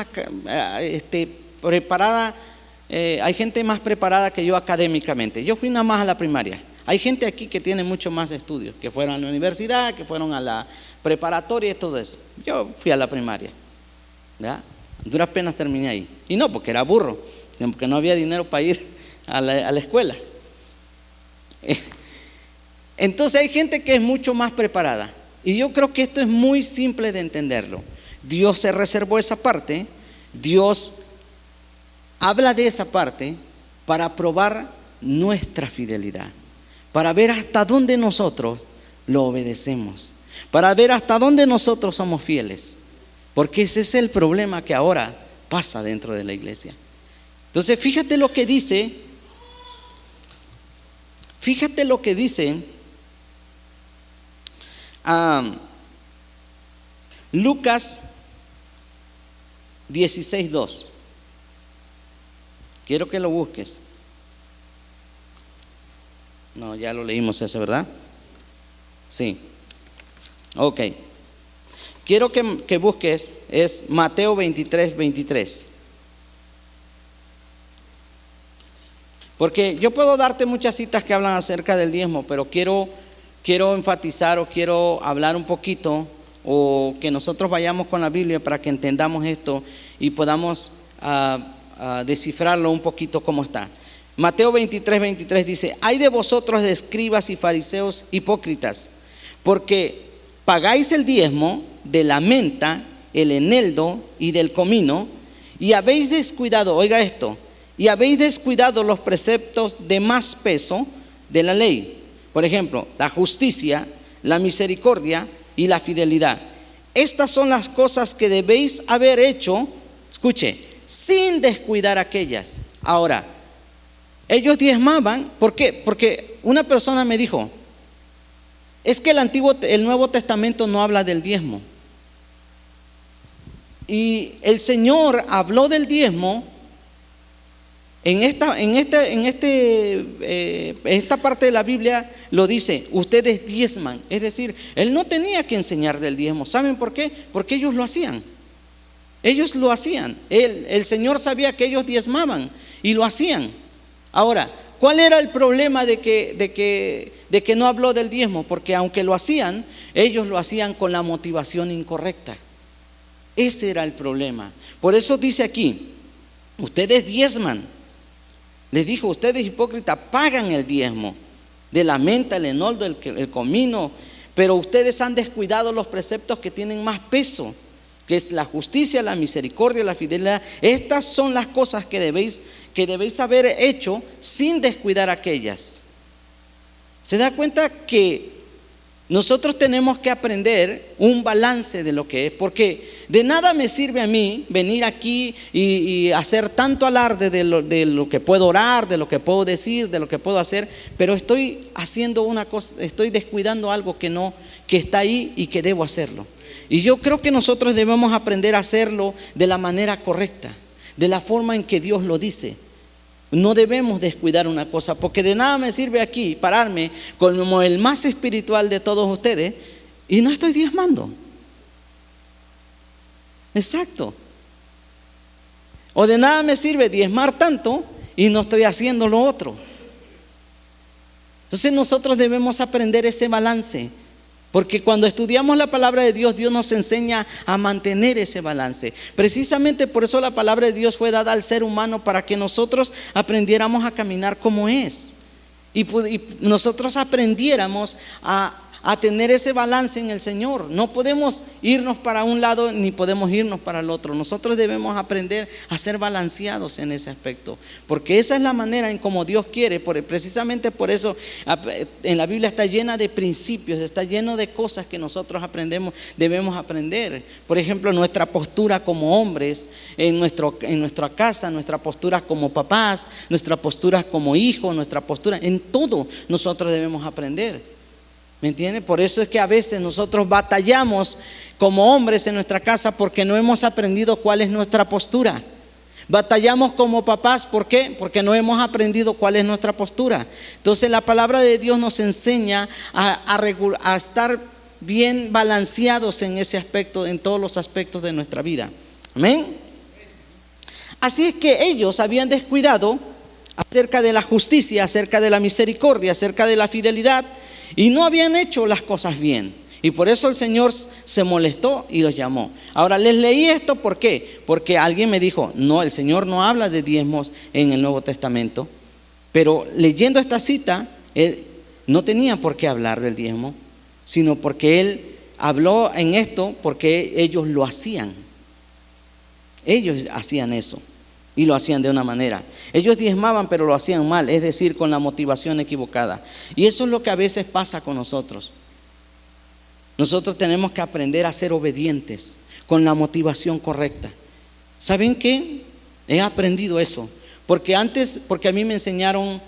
preparada, hay gente más preparada que yo académicamente. Yo fui nada más a la primaria. Hay gente aquí que tiene mucho más estudios, que fueron a la universidad, que fueron a la preparatoria y todo eso. Yo fui a la primaria, ¿verdad? Duras penas terminé ahí. Y no porque era burro, sino porque no había dinero para ir a la escuela. Entonces hay gente que es mucho más preparada. Y yo creo que esto es muy simple de entenderlo. Dios se reservó esa parte. Dios habla de esa parte para probar nuestra fidelidad, para ver hasta dónde nosotros lo obedecemos, para ver hasta dónde nosotros somos fieles, porque ese es el problema que ahora pasa dentro de la iglesia. Entonces fíjate lo que dice Lucas 16:2. Quiero que lo busques. No, ya lo leímos eso, ¿verdad? Sí. Ok. Quiero que busques, es Mateo 23:23. Porque yo puedo darte muchas citas que hablan acerca del diezmo, pero quiero enfatizar o quiero hablar un poquito, o que nosotros vayamos con la Biblia para que entendamos esto y podamos descifrarlo un poquito cómo está. Mateo 23:23 dice: hay de vosotros, escribas y fariseos hipócritas, porque pagáis el diezmo de la menta, el eneldo y del comino, y habéis descuidado, oiga esto, y habéis descuidado los preceptos de más peso de la ley. Por ejemplo, la justicia, la misericordia y la fidelidad. Estas son las cosas que debéis haber hecho, escuche, sin descuidar aquellas. Ahora, ellos diezmaban, ¿por qué? Porque una persona me dijo, es que el Nuevo Testamento no habla del diezmo. Y el Señor habló del diezmo en esta parte de la Biblia. Lo dice, ustedes diezman. Es decir, Él no tenía que enseñar del diezmo. ¿Saben por qué? Porque ellos lo hacían. Ellos lo hacían. El Señor sabía que ellos diezmaban y lo hacían. Ahora, ¿cuál era el problema de que no habló del diezmo? Porque aunque lo hacían, ellos lo hacían con la motivación incorrecta. Ese era el problema. Por eso dice aquí, ustedes diezman. Les dijo, ustedes hipócritas pagan el diezmo de la menta, el enoldo, el comino, pero ustedes han descuidado los preceptos que tienen más peso, que es la justicia, la misericordia, la fidelidad. Estas son las cosas que debéis haber hecho sin descuidar aquellas. ¿Se da cuenta que nosotros tenemos que aprender un balance de lo que es? Porque de nada me sirve a mí venir aquí y hacer tanto alarde de lo que puedo orar, de lo que puedo decir, de lo que puedo hacer, pero estoy haciendo una cosa, estoy descuidando algo que está ahí y que debo hacerlo. Y yo creo que nosotros debemos aprender a hacerlo de la manera correcta, de la forma en que Dios lo dice. No debemos descuidar una cosa, porque de nada me sirve aquí pararme como el más espiritual de todos ustedes y no estoy diezmando. Exacto. O de nada me sirve diezmar tanto y no estoy haciendo lo otro. Entonces nosotros debemos aprender ese balance, porque cuando estudiamos la palabra de Dios, Dios nos enseña a mantener ese balance. Precisamente por eso la palabra de Dios fue dada al ser humano, para que nosotros aprendiéramos a caminar como es. Y nosotros aprendiéramos a tener ese balance en el Señor. No podemos irnos para un lado ni podemos irnos para el otro. Nosotros debemos aprender a ser balanceados en ese aspecto, porque esa es la manera en como Dios quiere. Precisamente por eso en la Biblia está llena de principios, está lleno de cosas que nosotros debemos aprender. Por ejemplo, nuestra postura como hombres en nuestra casa, nuestra postura como papás, nuestra postura como hijos, nuestra postura en todo nosotros debemos aprender. ¿Me entiende? Por eso es que a veces nosotros batallamos como hombres en nuestra casa, porque no hemos aprendido cuál es nuestra postura. Batallamos como papás, ¿por qué? Porque no hemos aprendido cuál es nuestra postura. Entonces la palabra de Dios nos enseña a estar bien balanceados en ese aspecto, en todos los aspectos de nuestra vida. Amén. Así es que ellos habían descuidado acerca de la justicia, acerca de la misericordia, acerca de la fidelidad, y no habían hecho las cosas bien. Y por eso el Señor se molestó y los llamó. Ahora les leí esto, ¿por qué? Porque alguien me dijo, no, el Señor no habla de diezmos en el Nuevo Testamento. Pero leyendo esta cita, Él no tenía por qué hablar del diezmo, sino porque Él habló en esto porque ellos lo hacían. Ellos hacían eso. Y lo hacían de una manera. Ellos diezmaban, pero lo hacían mal, es decir, con la motivación equivocada. Y eso es lo que a veces pasa con nosotros. Nosotros tenemos que aprender a ser obedientes con la motivación correcta. ¿Saben qué? He aprendido eso. Porque a mí me enseñaron,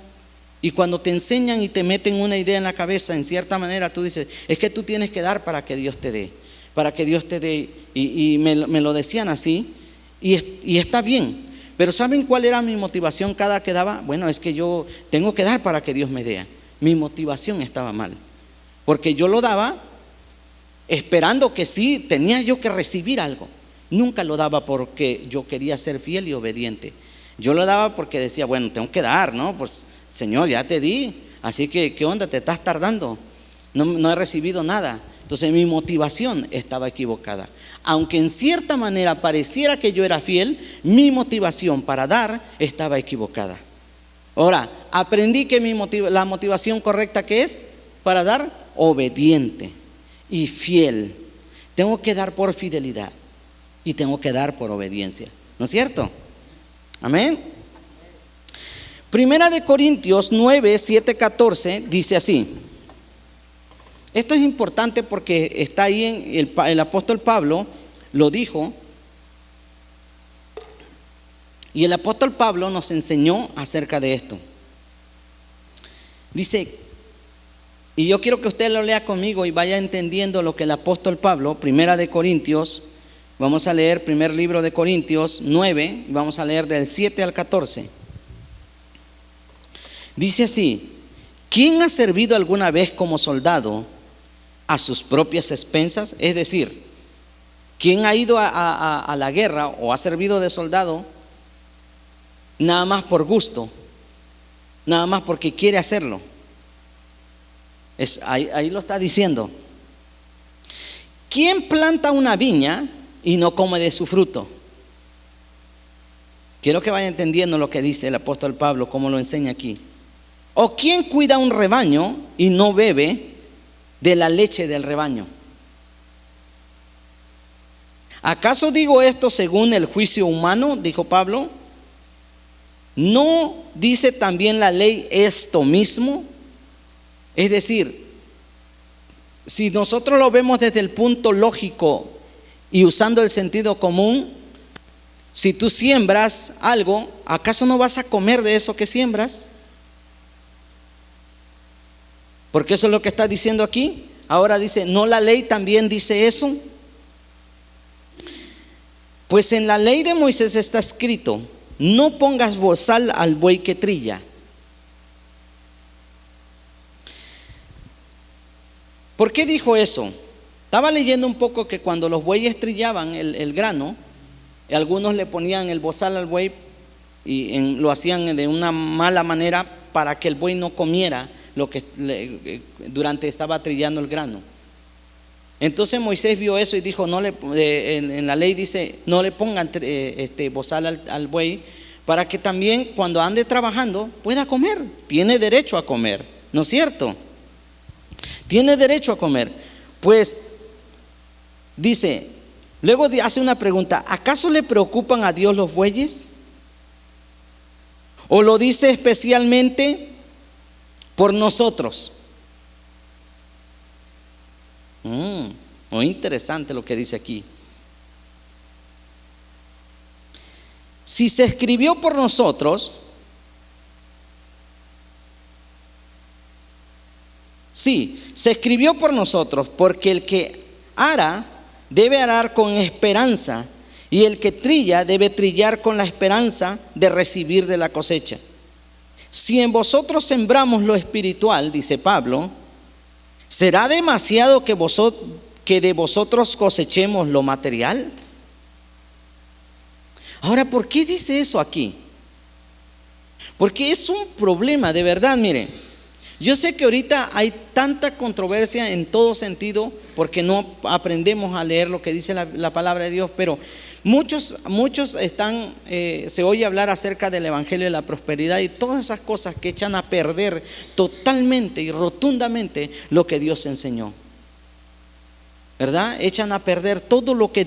y cuando te enseñan y te meten una idea en la cabeza, en cierta manera tú dices, es que tú tienes que dar para que Dios te dé. Para que Dios te dé. Y me lo decían así, y está bien. Pero ¿saben cuál era mi motivación cada que daba? Bueno, es que yo tengo que dar para que Dios me dé. Mi motivación estaba mal, porque yo lo daba esperando que sí, tenía yo que recibir algo. Nunca lo daba porque yo quería ser fiel y obediente. Yo lo daba porque decía, bueno, tengo que dar, ¿no? Pues Señor, ya te di, así que ¿qué onda? Te estás tardando, no he recibido nada. Entonces mi motivación estaba equivocada. Aunque en cierta manera pareciera que yo era fiel, mi motivación para dar estaba equivocada. Ahora, aprendí que la motivación correcta que es para dar, obediente y fiel. Tengo que dar por fidelidad y tengo que dar por obediencia. ¿No es cierto? Amén. Primera de Corintios 9, 7, 14 dice así. Esto es importante porque está ahí en el apóstol Pablo lo dijo, y el apóstol Pablo nos enseñó acerca de esto. Dice, Y yo quiero que usted lo lea conmigo y vaya entendiendo lo que el apóstol Pablo, primera de Corintios, vamos a leer primer libro de Corintios 9, y vamos a leer del 7 al 14. Dice así: ¿quién ha servido alguna vez como soldado a sus propias expensas? Es decir, ¿quién ha ido a la guerra o ha servido de soldado nada más por gusto, nada más porque quiere hacerlo? Ahí lo está diciendo. ¿Quién planta una viña y no come de su fruto? Quiero que vaya entendiendo lo que dice el apóstol Pablo, como lo enseña aquí. ¿O quién cuida un rebaño y no bebe de la leche del rebaño? ¿Acaso digo esto según el juicio humano? Dijo Pablo. ¿No dice también la ley esto mismo? Es decir, si nosotros lo vemos desde el punto lógico y usando el sentido común, si tú siembras algo, ¿acaso no vas a comer de eso que siembras? Porque eso es lo que está diciendo aquí. Ahora dice, ¿no la ley también dice eso? Pues en la ley de Moisés está escrito: no pongas bozal al buey que trilla. ¿Por qué dijo eso? Estaba leyendo un poco que cuando los bueyes trillaban el grano, algunos le ponían el bozal al buey y lo hacían de una mala manera para que el buey no comiera lo que durante estaba trillando el grano. Entonces Moisés vio eso y dijo, en la ley dice, no le pongan bozal al buey, para que también cuando ande trabajando pueda comer. Tiene derecho a comer, ¿no es cierto? Tiene derecho a comer. Pues dice, luego hace una pregunta: ¿acaso le preocupan a Dios los bueyes? ¿O lo dice especialmente por nosotros? Muy interesante lo que dice aquí. Si se escribió por nosotros, sí, se escribió por nosotros, porque el que ara debe arar con esperanza, y el que trilla debe trillar con la esperanza de recibir de la cosecha. Si en vosotros sembramos lo espiritual, dice Pablo, ¿será demasiado que de vosotros cosechemos lo material? Ahora, ¿por qué dice eso aquí? Porque es un problema, de verdad. Mire, yo sé que ahorita hay tanta controversia en todo sentido porque no aprendemos a leer lo que dice la palabra de Dios, pero muchos están, se oye hablar acerca del evangelio de la prosperidad y todas esas cosas que echan a perder totalmente y rotundamente lo que Dios enseñó, ¿verdad? Echan a perder todo lo que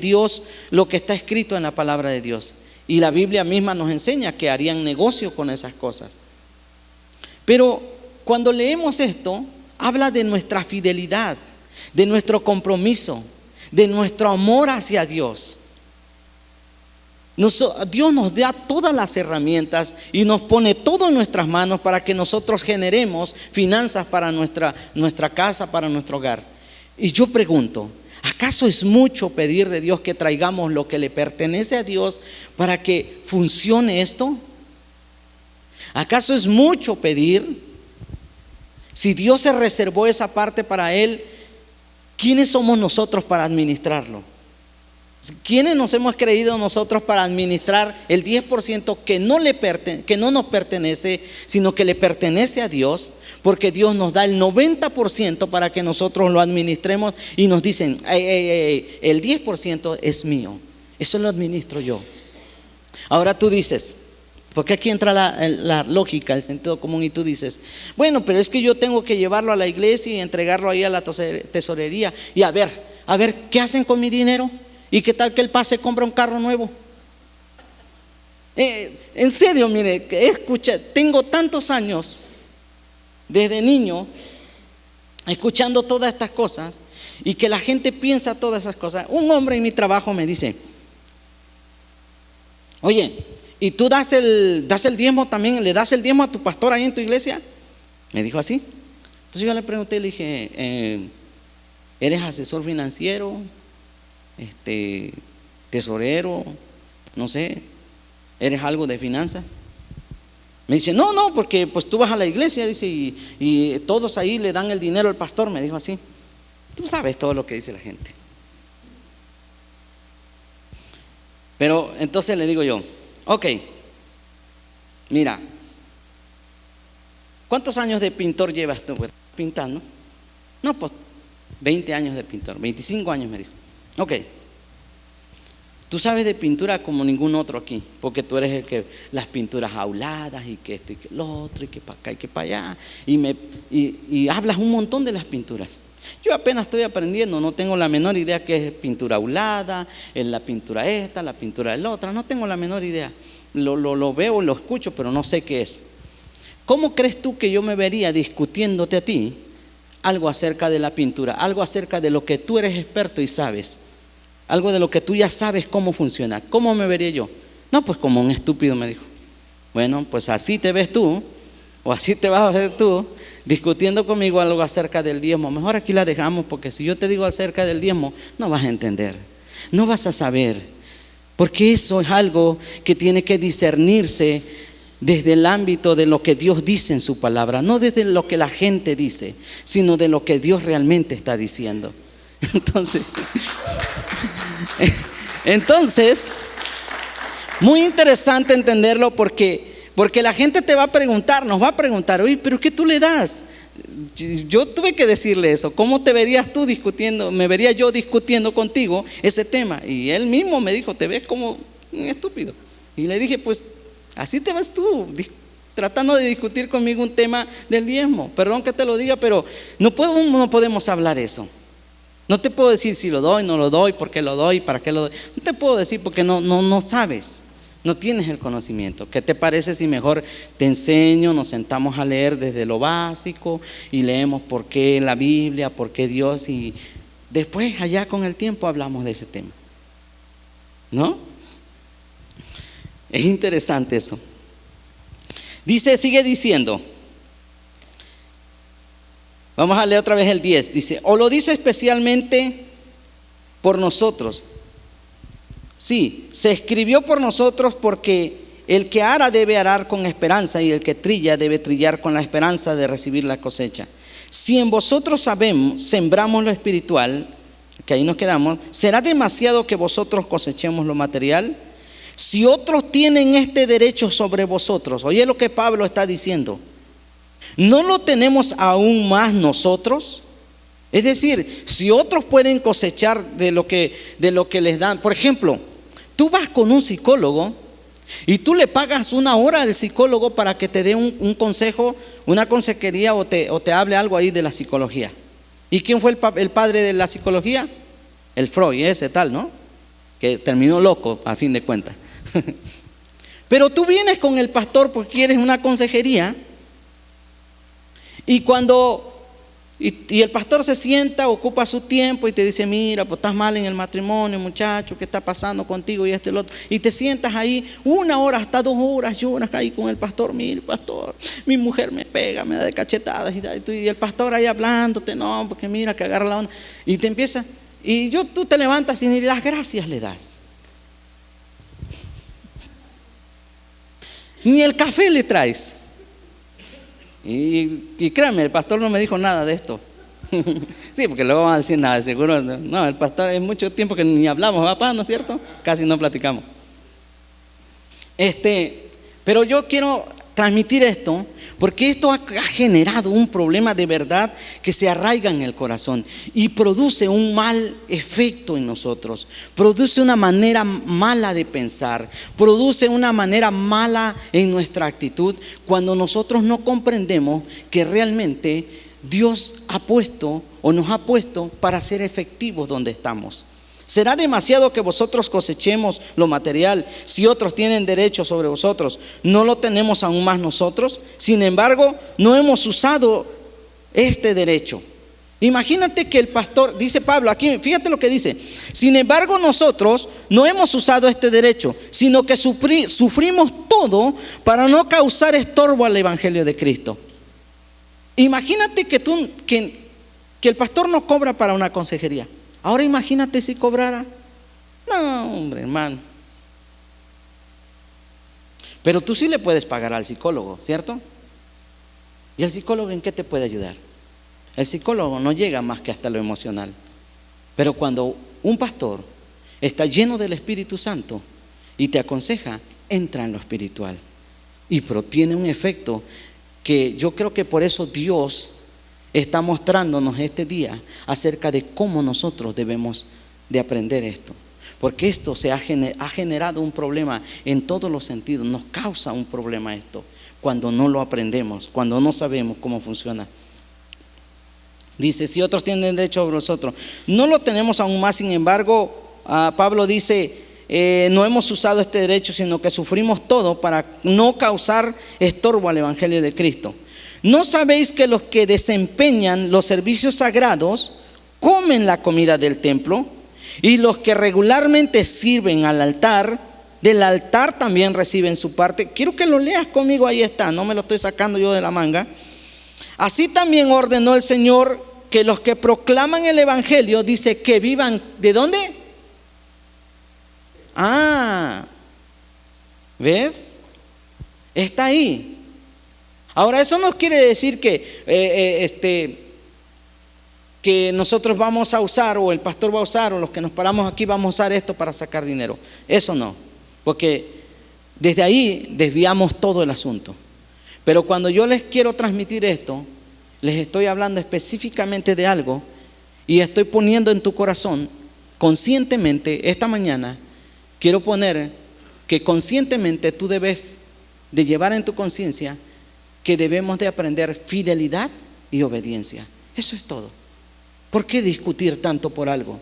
está escrito en la palabra de Dios. Y la Biblia misma nos enseña que harían negocio con esas cosas. Pero cuando leemos esto, habla de nuestra fidelidad, de nuestro compromiso, de nuestro amor hacia Dios. Dios nos da todas las herramientas y nos pone todo en nuestras manos para que nosotros generemos finanzas para nuestra casa, para nuestro hogar. Y yo pregunto, ¿acaso es mucho pedir de Dios que traigamos lo que le pertenece a Dios para que funcione esto? ¿Acaso es mucho pedir? Si Dios se reservó esa parte para Él, ¿quiénes somos nosotros para administrarlo? ¿Quiénes nos hemos creído nosotros para administrar el 10% que no nos pertenece, sino que le pertenece a Dios? Porque Dios nos da el 90% para que nosotros lo administremos y nos dicen, el 10% es mío, eso lo administro yo. Ahora tú dices, porque aquí entra la lógica, el sentido común, y tú dices, bueno, pero es que yo tengo que llevarlo a la iglesia y entregarlo ahí a la tesorería y a ver, ¿qué hacen con mi dinero? ¿Y qué tal que el pase compra un carro nuevo? En serio, mire, tengo tantos años desde niño escuchando todas estas cosas y que la gente piensa todas esas cosas. Un hombre en mi trabajo me dice, oye, ¿y tú das el diezmo también? ¿Le das el diezmo a tu pastor ahí en tu iglesia? Me dijo así. Entonces yo le pregunté, le dije, ¿eres asesor financiero? Tesorero, no sé, ¿eres algo de finanzas? Me dice, no, porque pues tú vas a la iglesia, dice, y todos ahí le dan el dinero al pastor, me dijo así. Tú sabes todo lo que dice la gente. Pero entonces le digo yo, ok, mira, ¿cuántos años de pintor llevas tú pintando? No, pues 20 años de pintor, 25 años me dijo. Ok, tú sabes de pintura como ningún otro aquí, porque tú eres el que las pinturas auladas y que esto y que lo otro y que para acá y que para allá, y hablas un montón de las pinturas. Yo apenas estoy aprendiendo, no tengo la menor idea qué es pintura aulada, es la pintura esta, la pintura de la otra, no tengo la menor idea. Lo veo, lo escucho, pero no sé qué es. ¿Cómo crees tú que yo me vería discutiéndote a ti algo acerca de la pintura, algo acerca de lo que tú eres experto y sabes, algo de lo que tú ya sabes cómo funciona? ¿Cómo me vería yo? No, pues como un estúpido, me dijo. Bueno, pues así te ves tú, o así te vas a ver tú, discutiendo conmigo algo acerca del diezmo. Mejor aquí la dejamos, porque si yo te digo acerca del diezmo, no vas a entender, no vas a saber, porque eso es algo que tiene que discernirse desde el ámbito de lo que Dios dice en su palabra, no desde lo que la gente dice, sino de lo que Dios realmente está diciendo. Entonces, muy interesante entenderlo, porque la gente te va a preguntar, nos va a preguntar, oye, pero ¿qué tú le das? Yo tuve que decirle eso. ¿Cómo te verías tú discutiendo? Me vería yo discutiendo contigo ese tema. Y él mismo me dijo, te ves como un estúpido. Y le dije, pues así te ves tú, tratando de discutir conmigo un tema del diezmo. Perdón que te lo diga, pero no podemos hablar eso. No te puedo decir si lo doy, no lo doy, por qué lo doy, para qué lo doy. No te puedo decir porque no sabes. No tienes el conocimiento. ¿Qué te parece si mejor te enseño, nos sentamos a leer desde lo básico y leemos por qué la Biblia, por qué Dios, y después allá con el tiempo hablamos de ese tema? ¿No? Es interesante eso. Sigue diciendo. Vamos a leer otra vez el 10. Dice, o lo dice especialmente por nosotros. Sí, se escribió por nosotros, porque el que ara debe arar con esperanza, y el que trilla debe trillar con la esperanza de recibir la cosecha. Si en vosotros sembramos lo espiritual, que ahí nos quedamos, ¿será demasiado que vosotros cosechemos lo material? Si otros tienen este derecho sobre vosotros, oye lo que Pablo está diciendo, ¿no lo tenemos aún más nosotros? Es decir, si otros pueden cosechar de lo que les dan. Por ejemplo, tú vas con un psicólogo y tú le pagas una hora al psicólogo para que te dé un consejo, una consejería, o te hable algo ahí de la psicología. ¿Y quién fue el padre de la psicología? El Freud, ese tal, ¿no? Que terminó loco a fin de cuentas. Pero tú vienes con el pastor porque quieres una consejería, y el pastor se sienta, ocupa su tiempo y te dice, mira, pues estás mal en el matrimonio, muchacho, ¿qué está pasando contigo? Y esto y lo otro. Y te sientas ahí 1 hora, hasta 2 horas, lloras ahí con el pastor. Mira, pastor, mi mujer me pega, me da de cachetadas. Y el pastor ahí hablándote, no, porque mira, que agarra la onda. Y te empieza, tú te levantas y ni las gracias le das. Ni el café le traes. Y créanme, el pastor no me dijo nada de esto. Sí, porque luego van a decir nada, seguro. No, el pastor, es mucho tiempo que ni hablamos, papá, ¿no es cierto? Casi no platicamos. Pero yo quiero transmitir esto, porque esto ha generado un problema de verdad que se arraiga en el corazón y produce un mal efecto en nosotros, produce una manera mala de pensar, produce una manera mala en nuestra actitud, cuando nosotros no comprendemos que realmente Dios ha puesto o nos ha puesto para ser efectivos donde estamos. ¿Será demasiado que vosotros cosechemos lo material si otros tienen derecho sobre vosotros? ¿No lo tenemos aún más nosotros? Sin embargo, no hemos usado este derecho. Imagínate que el pastor, dice Pablo aquí, fíjate lo que dice. Sin embargo, nosotros no hemos usado este derecho, sino que sufrimos todo para no causar estorbo al evangelio de Cristo. Imagínate que el pastor no cobra para una consejería. Ahora imagínate si cobrara. No, hombre, hermano. Pero tú sí le puedes pagar al psicólogo, ¿cierto? ¿Y el psicólogo en qué te puede ayudar? El psicólogo no llega más que hasta lo emocional. Pero cuando un pastor está lleno del Espíritu Santo y te aconseja, entra en lo espiritual. Pero tiene un efecto que yo creo que por eso Dios está mostrándonos este día acerca de cómo nosotros debemos de aprender esto. Porque esto ha generado un problema en todos los sentidos. Nos causa un problema esto cuando no lo aprendemos, cuando no sabemos cómo funciona. Dice, si otros tienen derecho sobre nosotros, no lo tenemos aún más. Sin embargo, Pablo dice, no hemos usado este derecho, sino que sufrimos todo para no causar estorbo al evangelio de Cristo. ¿No sabéis que los que desempeñan los servicios sagrados comen la comida del templo? Y los que regularmente sirven al altar, del altar también reciben su parte. Quiero que lo leas conmigo, ahí está, no me lo estoy sacando yo de la manga. Así también ordenó el Señor que los que proclaman el evangelio, dice, que vivan, ¿de dónde? ¿Ves? Está ahí. Ahora, eso no quiere decir que nosotros vamos a usar, o el pastor va a usar, o los que nos paramos aquí vamos a usar esto para sacar dinero. Eso no, porque desde ahí desviamos todo el asunto. Pero cuando yo les quiero transmitir esto, les estoy hablando específicamente de algo y estoy poniendo en tu corazón conscientemente. Esta mañana quiero poner que conscientemente tú debes de llevar en tu conciencia que debemos de aprender fidelidad y obediencia. Eso es todo. ¿Por qué discutir tanto por algo?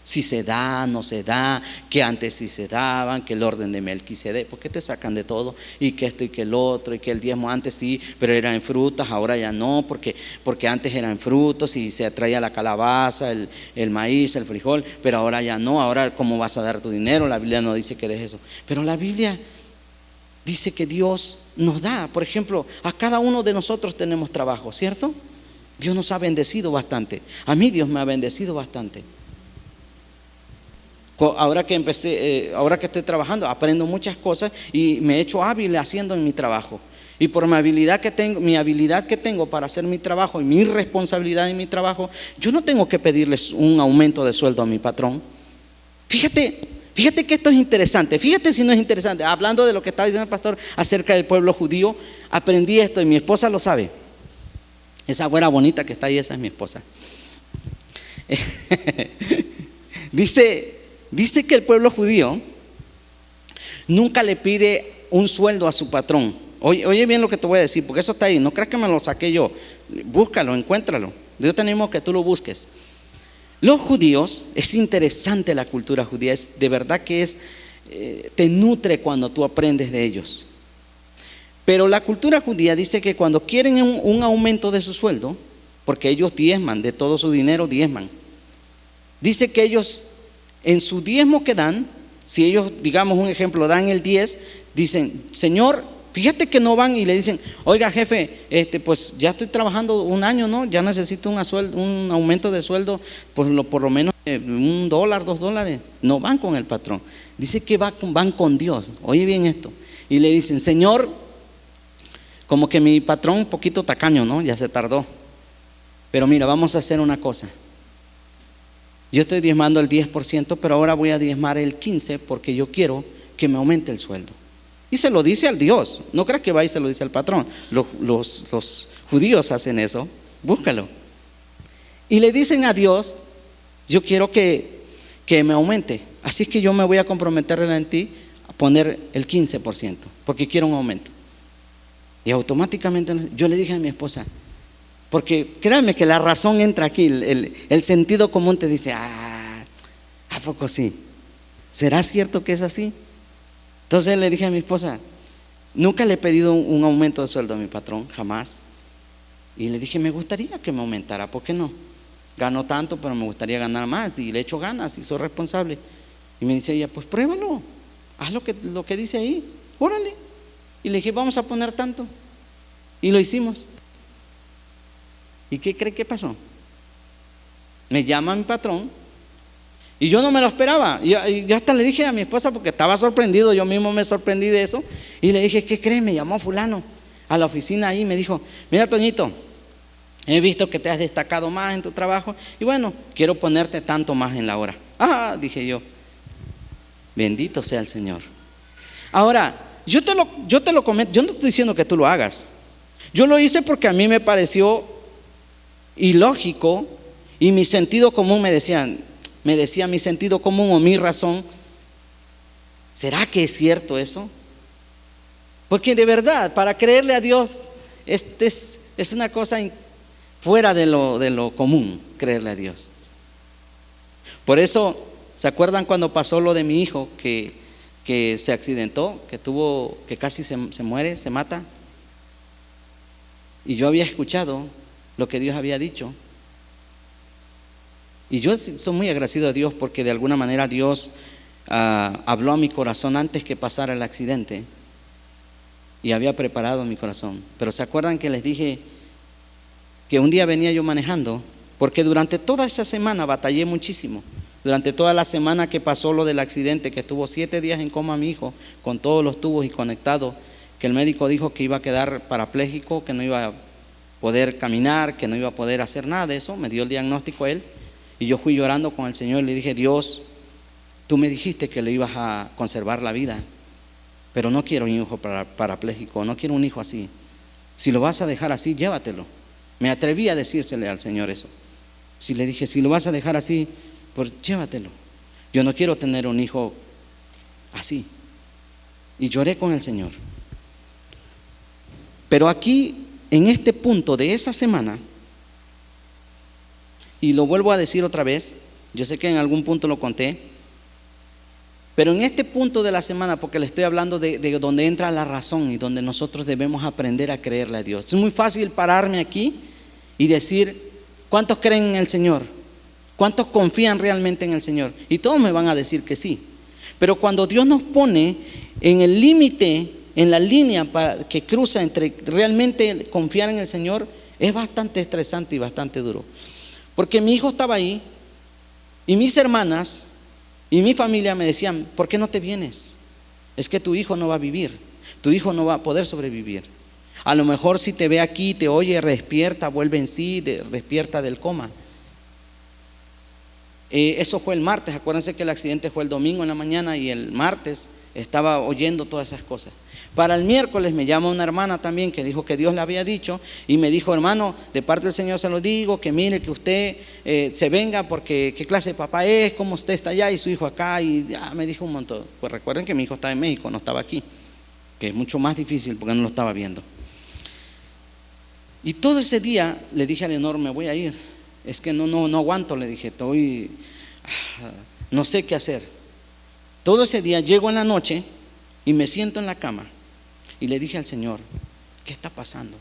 Si se da, no se da, que antes sí se daban, que el orden de Melquisedec, ¿por qué te sacan de todo? Y que esto y que el otro, y que el diezmo antes sí, pero era en frutas, ahora ya no, porque antes eran frutos y se traía la calabaza, el maíz, el frijol, pero ahora ya no. Ahora ¿cómo vas a dar tu dinero? La Biblia no dice que des eso, pero la Biblia dice que Dios nos da. Por ejemplo, a cada uno de nosotros tenemos trabajo, ¿cierto? Dios nos ha bendecido bastante. A mí Dios me ha bendecido bastante. Ahora que estoy trabajando, aprendo muchas cosas y me he hecho hábil haciendo en mi trabajo. Y por mi habilidad que tengo para hacer mi trabajo y mi responsabilidad en mi trabajo, yo no tengo que pedirles un aumento de sueldo a mi patrón. Fíjate que esto es interesante. Fíjate si no es interesante. Hablando de lo que estaba diciendo el pastor acerca del pueblo judío, aprendí esto y mi esposa lo sabe. Esa güera bonita que está ahí, esa es mi esposa. Dice que el pueblo judío nunca le pide un sueldo a su patrón. Oye bien lo que te voy a decir, porque eso está ahí. No creas que me lo saqué yo. Búscalo, encuéntralo. Dios te animo que tú lo busques. Los judíos, es interesante la cultura judía. De verdad que te nutre cuando tú aprendes de ellos. Pero la cultura judía dice que cuando quieren un aumento de su sueldo, porque ellos diezman, de todo su dinero diezman, dice que ellos en su diezmo que dan, si ellos, digamos un ejemplo, dan el 10, dicen, Señor, fíjate que no van y le dicen, oiga jefe, pues ya estoy trabajando un año, ¿no? Ya necesito un aumento de sueldo, pues por lo menos $1, $2. No van con el patrón. Dice que van con Dios. Oye bien esto. Y le dicen, Señor, como que mi patrón un poquito tacaño, ¿no? Ya se tardó. Pero mira, vamos a hacer una cosa. Yo estoy diezmando el 10%, pero ahora voy a diezmar el 15% porque yo quiero que me aumente el sueldo. Y se lo dice al Dios. No creas que va y se lo dice al patrón. Los judíos hacen eso. Búscalo. Y le dicen a Dios, yo quiero que me aumente. Así es que yo me voy a comprometer en ti a poner el 15% porque quiero un aumento. Y automáticamente yo le dije a mi esposa, porque créanme que la razón entra aquí, el sentido común te dice, ¿a poco sí? ¿Será cierto que es así? Entonces le dije a mi esposa, nunca le he pedido un aumento de sueldo a mi patrón, jamás. Y le dije, me gustaría que me aumentara, ¿por qué no? Gano tanto, pero me gustaría ganar más y le echo ganas y soy responsable. Y me dice ella, pues pruébalo, haz lo que dice ahí, órale. Y le dije, vamos a poner tanto. Y lo hicimos. ¿Y qué cree que pasó? Me llama mi patrón y yo no me lo esperaba. Yo hasta le dije a mi esposa, porque estaba sorprendido, yo mismo me sorprendí de eso, y le dije, ¿qué crees? Me llamó fulano a la oficina ahí y me dijo, mira, Toñito, he visto que te has destacado más en tu trabajo y bueno, quiero ponerte tanto más en la hora. Ah, dije yo, bendito sea el Señor. Ahora, yo te lo comento, yo no estoy diciendo que tú lo hagas. Yo lo hice porque a mí me pareció ilógico y mi sentido común me decía mi sentido común o mi razón, ¿será que es cierto eso? Porque de verdad, para creerle a Dios, es una cosa fuera de lo común, creerle a Dios. Por eso, ¿se acuerdan cuando pasó lo de mi hijo que se accidentó, que casi se muere, se mata? Y yo había escuchado lo que Dios había dicho. Y yo soy muy agradecido a Dios porque de alguna manera Dios habló a mi corazón antes que pasara el accidente y había preparado mi corazón. Pero ¿se acuerdan que les dije que un día venía yo manejando? Porque durante toda esa semana batallé muchísimo. Durante toda la semana que pasó lo del accidente, que estuvo 7 días en coma mi hijo, con todos los tubos y conectados, que el médico dijo que iba a quedar parapléjico, que no iba a poder caminar, que no iba a poder hacer nada de eso. Me dio el diagnóstico a él y yo fui llorando con el Señor y le dije, Dios, tú me dijiste que le ibas a conservar la vida, pero no quiero un hijo parapléjico, no quiero un hijo así. Si lo vas a dejar así, llévatelo. Me atreví a decírsele al Señor eso. Si le dije, si lo vas a dejar así, pues llévatelo. Yo no quiero tener un hijo así. Y lloré con el Señor. Pero aquí, en este punto de esa semana, y lo vuelvo a decir otra vez, yo sé que en algún punto lo conté, pero en este punto de la semana, porque le estoy hablando de donde entra la razón y donde nosotros debemos aprender a creerle a Dios. Es muy fácil pararme aquí y decir, ¿cuántos creen en el Señor? ¿Cuántos confían realmente en el Señor? Y todos me van a decir que sí. Pero cuando Dios nos pone en el límite, en la línea que cruza entre realmente confiar en el Señor, es bastante estresante y bastante duro. Porque mi hijo estaba ahí y mis hermanas y mi familia me decían, ¿por qué no te vienes? Es que tu hijo no va a vivir, tu hijo no va a poder sobrevivir. A lo mejor si te ve aquí, te oye, despierta, vuelve en sí, despierta del coma. Eso fue el martes, acuérdense que el accidente fue el domingo en la mañana y el martes estaba oyendo todas esas cosas. Para el miércoles me llama una hermana también que dijo que Dios le había dicho y me dijo, hermano, de parte del Señor se lo digo, que mire que usted se venga porque qué clase de papá es, cómo usted está allá y su hijo acá, y me dijo un montón. Pues recuerden que mi hijo estaba en México, no estaba aquí, que es mucho más difícil porque no lo estaba viendo. Y todo ese día le dije a Leonor, me voy a ir, es que no aguanto, le dije, no sé qué hacer. Todo ese día llego en la noche y me siento en la cama y le dije al Señor, ¿qué está pasando?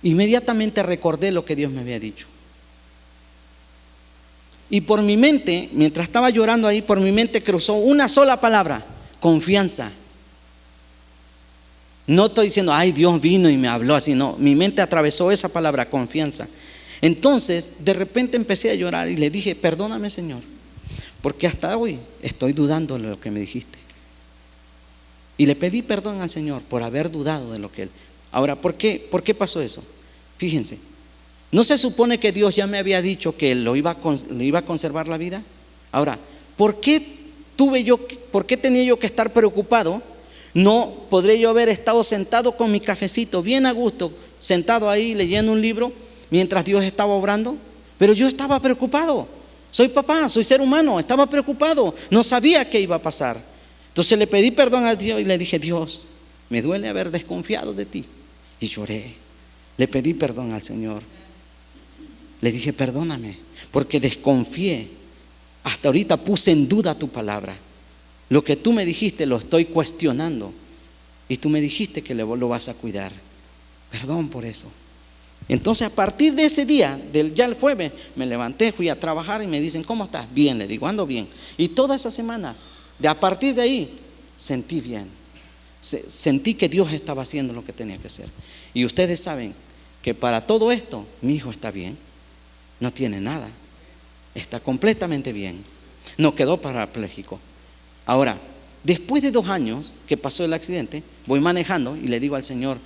Inmediatamente recordé lo que Dios me había dicho. Y por mi mente, mientras estaba llorando ahí, por mi mente cruzó una sola palabra: confianza. No estoy diciendo, ay, Dios vino y me habló así, no, mi mente atravesó esa palabra, confianza. Entonces, de repente empecé a llorar y le dije, perdóname, Señor, porque hasta hoy estoy dudando de lo que me dijiste. Y le pedí perdón al Señor por haber dudado de lo que Él. Ahora, ¿por qué pasó eso? Fíjense, ¿no se supone que Dios ya me había dicho que le iba a conservar la vida? Ahora, ¿por qué tenía yo que estar preocupado? No podría yo haber estado sentado con mi cafecito bien a gusto, sentado ahí leyendo un libro mientras Dios estaba obrando. Pero yo estaba preocupado. Soy papá, soy ser humano, estaba preocupado, no sabía qué iba a pasar. Entonces le pedí perdón a Dios y le dije, Dios, me duele haber desconfiado de ti. Y lloré, le pedí perdón al Señor. Le dije, perdóname, porque desconfié. Hasta ahorita puse en duda tu palabra. Lo que tú me dijiste lo estoy cuestionando. Y tú me dijiste que lo vas a cuidar. Perdón por eso. Entonces a partir de ese día, ya el jueves, me levanté, fui a trabajar y me dicen, ¿cómo estás? Bien, le digo, ando bien. Y toda esa semana, a partir de ahí, sentí bien. Sentí que Dios estaba haciendo lo que tenía que hacer. Y ustedes saben que para todo esto mi hijo está bien, no tiene nada, está completamente bien, no quedó parapléjico. Ahora, después de 2 años que pasó el accidente, voy manejando y le digo al Señor,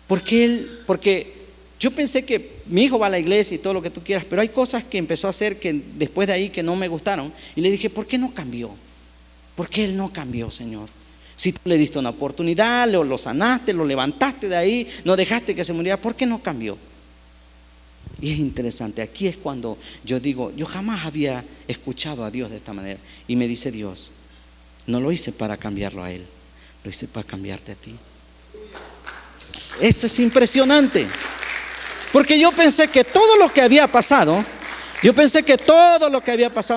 porque yo pensé que mi hijo va a la iglesia y todo lo que tú quieras, pero hay cosas que empezó a hacer que después de ahí que no me gustaron, y le dije, ¿por qué no cambió? ¿Por qué él no cambió, Señor? Si tú le diste una oportunidad, lo sanaste, lo levantaste de ahí, no dejaste que se muriera, ¿por qué no cambió? Y es interesante, aquí es cuando yo digo, yo jamás había escuchado a Dios de esta manera. Y me dice Dios, no lo hice para cambiarlo a él, lo hice para cambiarte a ti. Esto es impresionante, porque yo pensé que todo lo que había pasado,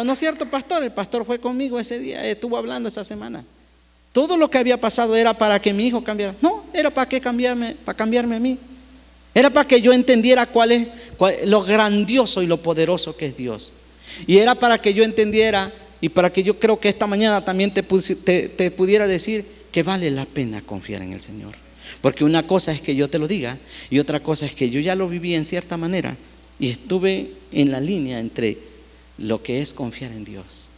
¿no es cierto, pastor? El pastor fue conmigo ese día, estuvo hablando esa semana. Todo lo que había pasado era para que mi hijo cambiara. No, era para cambiarme a mí. Era para que yo entendiera cuál es lo grandioso y lo poderoso que es Dios. Y era para que yo entendiera, y para que yo creo que esta mañana también te pudiera decir que vale la pena confiar en el Señor. Porque una cosa es que yo te lo diga, y otra cosa es que yo ya lo viví en cierta manera y estuve en la línea entre lo que es confiar en Dios.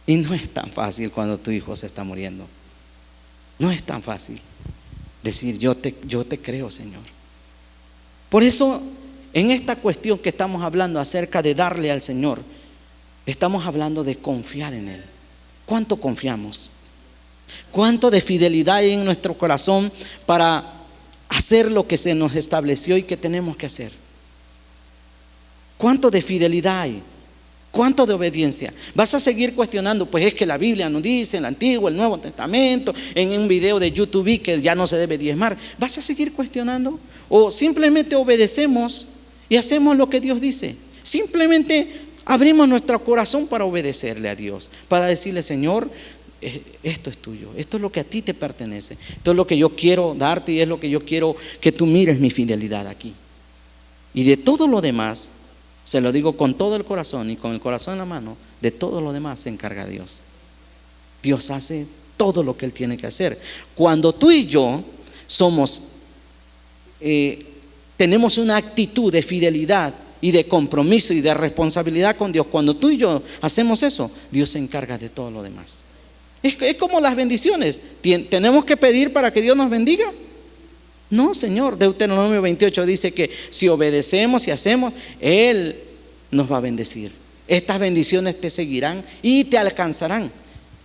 Y no es tan fácil cuando tu hijo se está muriendo. No es tan fácil decir yo te creo, Señor. Por eso en esta cuestión que estamos hablando acerca de darle al Señor, estamos hablando de confiar en Él. ¿Cuánto confiamos? ¿Cuánto de fidelidad hay en nuestro corazón para hacer lo que se nos estableció y que tenemos que hacer? ¿Cuánto de fidelidad hay? ¿Cuánto de obediencia? Vas a seguir cuestionando, pues es que la Biblia nos dice, el Antiguo, el Nuevo Testamento, en un video de YouTube que ya no se debe diezmar. ¿Vas a seguir cuestionando? ¿O simplemente obedecemos y hacemos lo que Dios dice? Simplemente abrimos nuestro corazón para obedecerle a Dios, para decirle, Señor, esto es tuyo, esto es lo que a ti te pertenece, esto es lo que yo quiero darte y es lo que yo quiero que tú mires mi fidelidad aquí. Y de todo lo demás, se lo digo con todo el corazón y con el corazón en la mano, de todo lo demás se encarga Dios. Dios hace todo lo que Él tiene que hacer. Cuando tú y yo tenemos una actitud de fidelidad y de compromiso y de responsabilidad con Dios, cuando tú y yo hacemos eso, Dios se encarga de todo lo demás. Es como las bendiciones. ¿Tenemos que pedir para que Dios nos bendiga? No, Señor. Deuteronomio 28 dice que si obedecemos y hacemos, Él nos va a bendecir. Estas bendiciones te seguirán y te alcanzarán.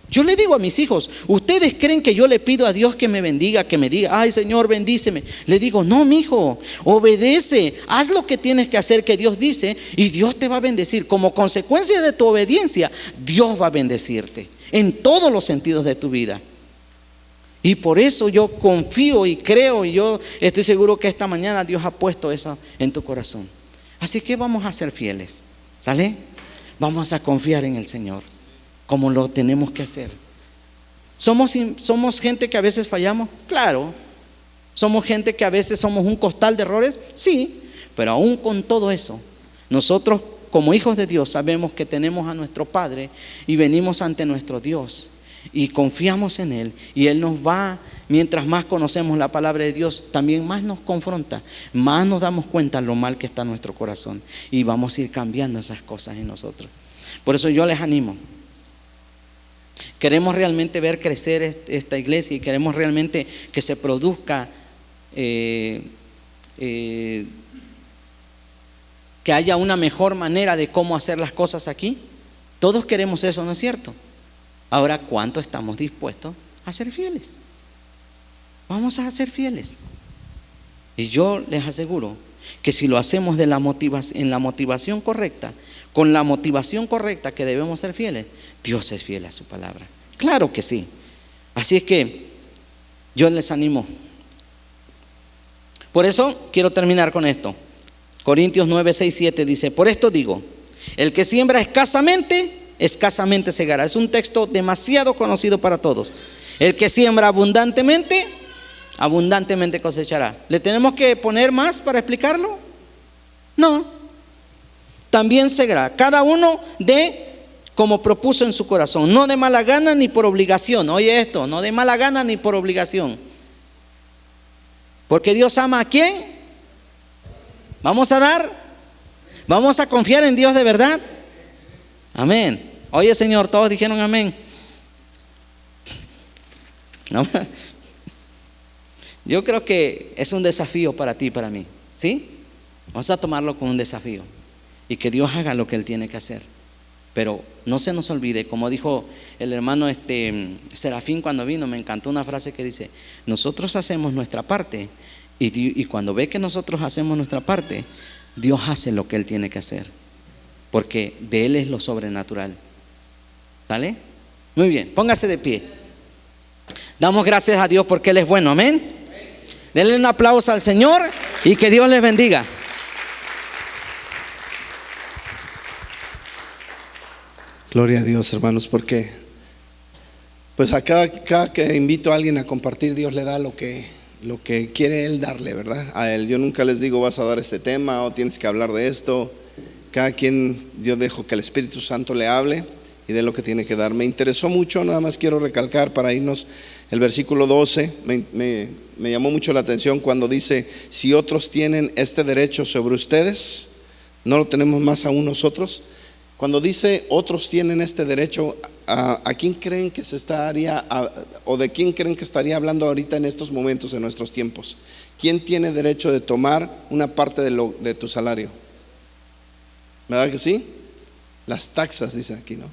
Yo le digo a mis hijos, ¿ustedes creen que yo le pido a Dios que me bendiga, que me diga, ay Señor, bendíceme? Le digo, no, mi hijo, obedece, haz lo que tienes que hacer que Dios dice y Dios te va a bendecir. Como consecuencia de tu obediencia, Dios va a bendecirte en todos los sentidos de tu vida. Y por eso yo confío y creo, y yo estoy seguro que esta mañana Dios ha puesto eso en tu corazón. Así que vamos a ser fieles, ¿sale? Vamos a confiar en el Señor como lo tenemos que hacer. ¿Somos gente que a veces fallamos? Claro. ¿Somos gente que a veces somos un costal de errores? Sí. Pero aún con todo eso, nosotros como hijos de Dios sabemos que tenemos a nuestro Padre y venimos ante nuestro Dios y confiamos en Él, y Él nos va, mientras más conocemos la palabra de Dios, también más nos confronta, más nos damos cuenta de lo mal que está nuestro corazón, y vamos a ir cambiando esas cosas en nosotros. Por eso yo les animo. Queremos realmente ver crecer esta iglesia y queremos realmente que se produzca, que haya una mejor manera de cómo hacer las cosas aquí. Todos queremos eso, ¿no es cierto? Ahora, ¿cuánto estamos dispuestos a ser fieles? Vamos a ser fieles. Y yo les aseguro que si lo hacemos en la motivación correcta, con la motivación correcta que debemos ser fieles, Dios es fiel a su palabra. Claro que sí. Así es que yo les animo. Por eso quiero terminar con esto. Corintios 9, 6, 7 dice, por esto digo, el que siembra escasamente segará. Es un texto demasiado conocido para todos. El que siembra abundantemente cosechará. ¿Le tenemos que poner más para explicarlo? No. También segará. Cada uno de como propuso en su corazón, no de mala gana ni por obligación. Oye esto, no de mala gana ni por obligación. Porque Dios ama ¿a quién? ¿Vamos a dar? ¿Vamos a confiar en Dios de verdad? Amén. Oye, Señor, todos dijeron amén. No. Yo creo que es un desafío para ti y para mí, ¿sí? Vamos a tomarlo como un desafío y que Dios haga lo que Él tiene que hacer. Pero no se nos olvide, como dijo el hermano Serafín cuando vino, me encantó una frase que dice: nosotros hacemos nuestra parte y cuando ve que nosotros hacemos nuestra parte, Dios hace lo que Él tiene que hacer, porque de Él es lo sobrenatural. ¿Sale? Muy bien, póngase de pie. Damos gracias a Dios porque Él es bueno, amén. Denle un aplauso al Señor y que Dios les bendiga. Gloria a Dios, hermanos, porque pues a cada que invito a alguien a compartir, Dios le da lo que quiere Él darle, ¿verdad? A Él. Yo nunca les digo vas a dar este tema o tienes que hablar de esto. Cada quien, yo dejo que el Espíritu Santo le hable y de lo que tiene que dar. Me interesó mucho, nada más quiero recalcar para irnos, el versículo 12 me llamó mucho la atención cuando dice: si otros tienen este derecho sobre ustedes, ¿no lo tenemos más aún nosotros? Cuando dice otros tienen este derecho, ¿a quién creen que se estaría, o de quién creen que estaría hablando ahorita en estos momentos, en nuestros tiempos? ¿Quién tiene derecho de tomar una parte de tu salario? ¿Verdad que sí? Las taxas, dice aquí, ¿no?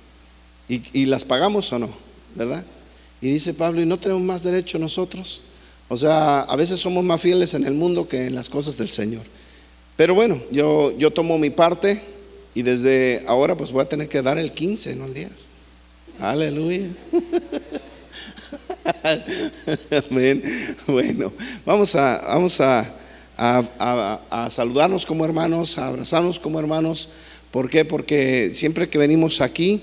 ¿Y las pagamos o no? ¿Verdad? Y dice Pablo: ¿y no tenemos más derecho nosotros? O sea, a veces somos más fieles en el mundo que en las cosas del Señor. Pero bueno, yo tomo mi parte. Y desde ahora pues voy a tener que dar el 15, no el 10. Aleluya. Amén. Bueno, vamos a saludarnos como hermanos, a abrazarnos como hermanos. ¿Por qué? Porque siempre que venimos aquí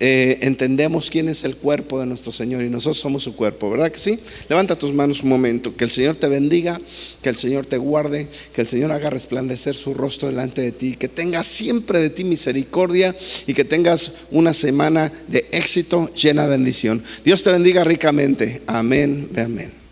entendemos quién es el cuerpo de nuestro Señor y nosotros somos su cuerpo, ¿verdad que sí? Levanta tus manos un momento. Que el Señor te bendiga, que el Señor te guarde, que el Señor haga resplandecer su rostro delante de ti, que tengas siempre de ti misericordia y que tengas una semana de éxito llena de bendición. Dios te bendiga ricamente. Amén, amén.